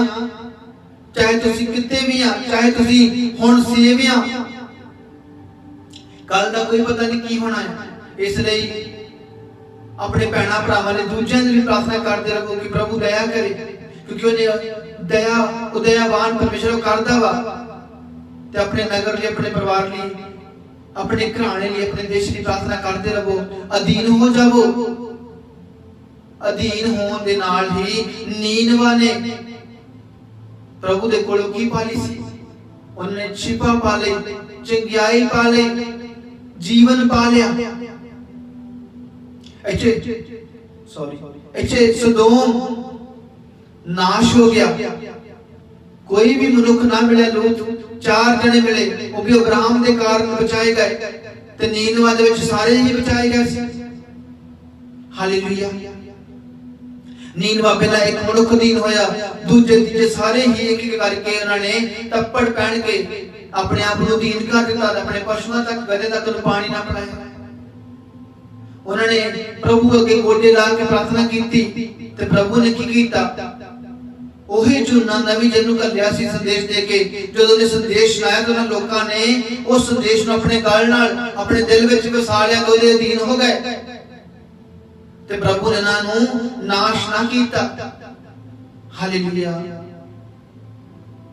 चाहे तुसीं किते भी आ, चाहे तुसीं हुण सेव आ, कल दा कोई पता नहीं की होना है। इसलिए अपने भैणा भरावां ने दूजियां दी भी प्रार्थना करदे रहो कि प्रभु दया करे, क्योंकि उहने दया उदयवान परमेश्वर करदा वा। ते अपने नगर लिए, अपने परिवार लिए, अपने घराने लिए, अपने देश की प्रार्थना करते रहो। अधीन हो जाओ। अधीन होने दे नाल ही नीनवा ने प्रभु दे कोलों की पाली सी, उन्होंने छिपा पा ली, चंगियाई पा ली, जीवन पा लिया। इत्थे सदोम नाश हो गया, कोई भी मनुख ना मिले। लूत 4 जने मिले, वो भी अब्राहम दे कारण बचाए गए, ते नीनवा दे विच सारे ही बचाए गए सी। हालेलुया। नीनवा पहला एक मनुख दीन होया, दूजे तीजे सारे ही एक एक करके उन्होंने तप्पड़ पहन के अपने आप को दीन कर दिता, अपने पशुओं तक गधे तक पानी ना पिलाया। उन्होंने प्रभु अगे गोडे ला के प्रार्थना की, ते प्रभु ने की कीता, ओही चुना नवी जन नूं घल्लिया सी संदेश दे के। जदों ने संदेश लाया तो उन्हां लोकां ने उस संदेश नूं अपने गल नाल अपने दिल विच वसा लिया, तो उहदे अधीन हो गए। ते प्रभु ने इन्हां नूं नाश ना कीता। हालेलुया।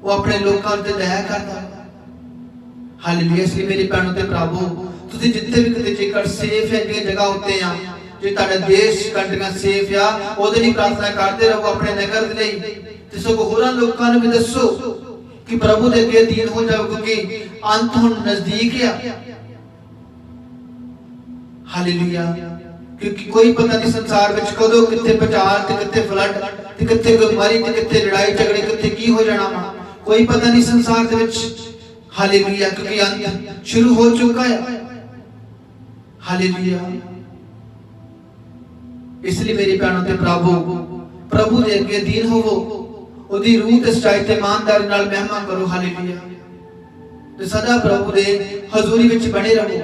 वो अपने लोकां ते दया करदा। हालेलुया। इसलिए मेरे भैणों ते भरावो, तुसीं जिथे भी किते जेकर सेफ है जी जगह उत्ते आ, जे तुहाडा देश कंट्रियां सेफ आ, ओहदे लई प्रार्थना करदे रहो, अपने नगर दे लई। ते सगों होरां लोकां नूं भी दसो कि प्रभु दे अगे अधीन हो जाओ, क्योंकि अंत हुण नजदीक है। हालेलुया। क्योंकि कोई पता नहीं संसार विच कदों किथे भुचाल ते किथे फ्लड ते किथे बीमारी ते किथे लड़ाई झगड़े किथे की हो जाना वा, कोई पता नहीं संसार दे विच। हालेलुया। क्योंकि अंत शुरू हो चुका है। हालेलुया। इसलिए मेरी भैणों ते भरावो, प्रभु दे अगे अधीन होवो, ओदी रूह ते सच्चाई ते ईमानदारी नाल महिमा करो। हालेलुया। ते सदा प्रभु दे हजूरी विच बने रहो।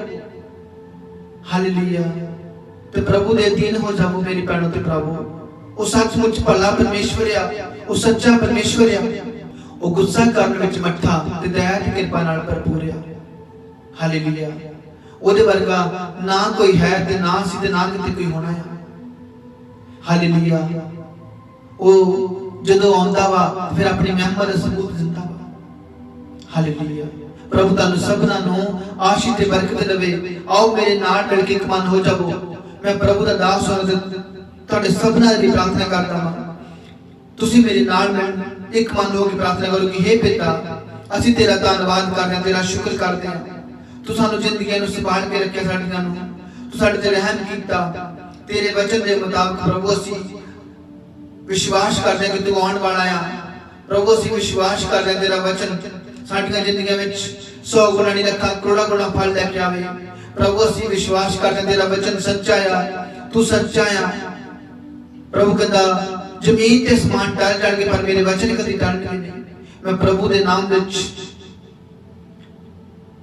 हालेलुया। ते प्रभु दे अधीन हो जाओ मेरी भैणों ते भरावो। वो सचमुच भला परमेश्वर है, वो सच्चा परमेश्वर है, वो गुस्सा करन विच मट्ठा ते दया दी कृपा नाल भरपूर है। हालेलुया। ओदे वर्गा ना कोई है ते ना सी ते ना किते कोई होना है। हालेलुया। वो जदों आउंदा वा फिर अपनी महिमा दा सबूत दिंदा वा। हालेलुया। प्रभु तुहानू सबना नू आशीष ते बरकत देवे। आओ मेरे नाल मिल के एक मन हो जाओ। मैं प्रभु दा दास हों ते तुहाडे सबना दी प्रार्थना करदा हां, तुसीं मेरे नाल मिल एक मन हो के प्रार्थना करो कि हे पिता, ਅਸੀਂ तेरा धन्नवाद करते हैं, तेरा शुक्र करते हैं। तू सानू जिंदगी नू संभाल के रखिया, साडियां नू तू साडे ते रहम कीता। तेरे वचन दे मुताबिक प्रभु ਅਸੀਂ विश्वास करते हैं कि तू आने वाला आ। प्रभु असीं विश्वास कर रहे हैं तेरा वचन साडियां जिंदगियां विच 100 गुणा नहीं लखां करोड़ां गुणा फल लेके आवे। प्रभु असीं विश्वास करते हैं तेरा वचन सच्चा आ, तू सच्चा आ। प्रभु कहंदा जमीन ते आसमान टल जाणगे पर मेरे वचन कदी टलणगे नहीं। मैं प्रभु दे नाम विच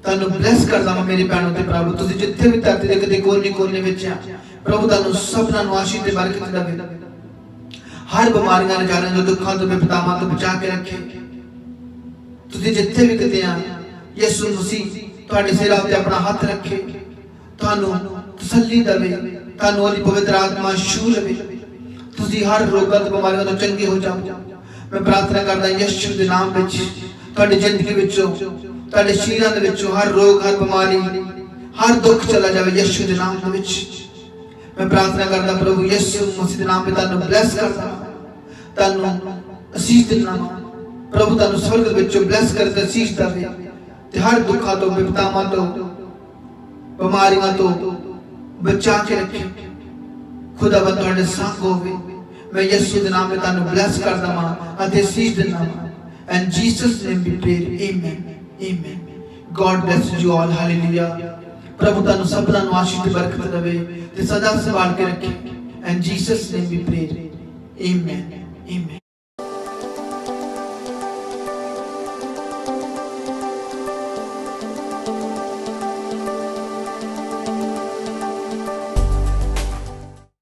तानू ब्लेस करदा मैं मेरे भैणों ते भरावो तुसीं जिथे भी धरती दे कदे कोने कोने विच आ प्रभु तानू सबना नू आशीष ते बरकत देवे। हर बीमारियां नजारियां जो दुखां तो विपदावां तो बचा के रखे। तुसीं जिथे भी किते आ यीशु मसीह तुहाडे सिरां ते अपना हाथ रखे तानू तसल्ली देवे, तानू ओदी पवित्र आत्मा छू लवे, तुसीं हर रोगां ते बीमारियां तो चंगे हो जाओ। मैं प्रार्थना करदा यीशु दे नाम विच तुहाडी जिंदगी विचों तुहाडे शरीरां दे विचों हर रोग हर बीमारी हर दुख चला जावे यीशु दे नाम दे विच। मैं प्रार्थना करदा प्रभु यीशु मसीह दे नाम पे तानू ब्लेस करदा, तानू आशीष देना प्रभु, तानू स्वर्ग विचों ब्लेस करके आशीष देवे ते हर दुखां तो विपदावां तो बीमारियां तो बचा के रखे। खुदावंद तुहाडे संग होवे। मैं यीशु दे नाम पे तानू ब्लेस करदा वां अते आशीष देना वां। And Jesus name we pray, amen amen. God bless you all, hallelujah. प्रभु तानू सबना नू आशीष ते बरकत देवे ते सदा संभाल के रखे। And Jesus name we pray, amen amen.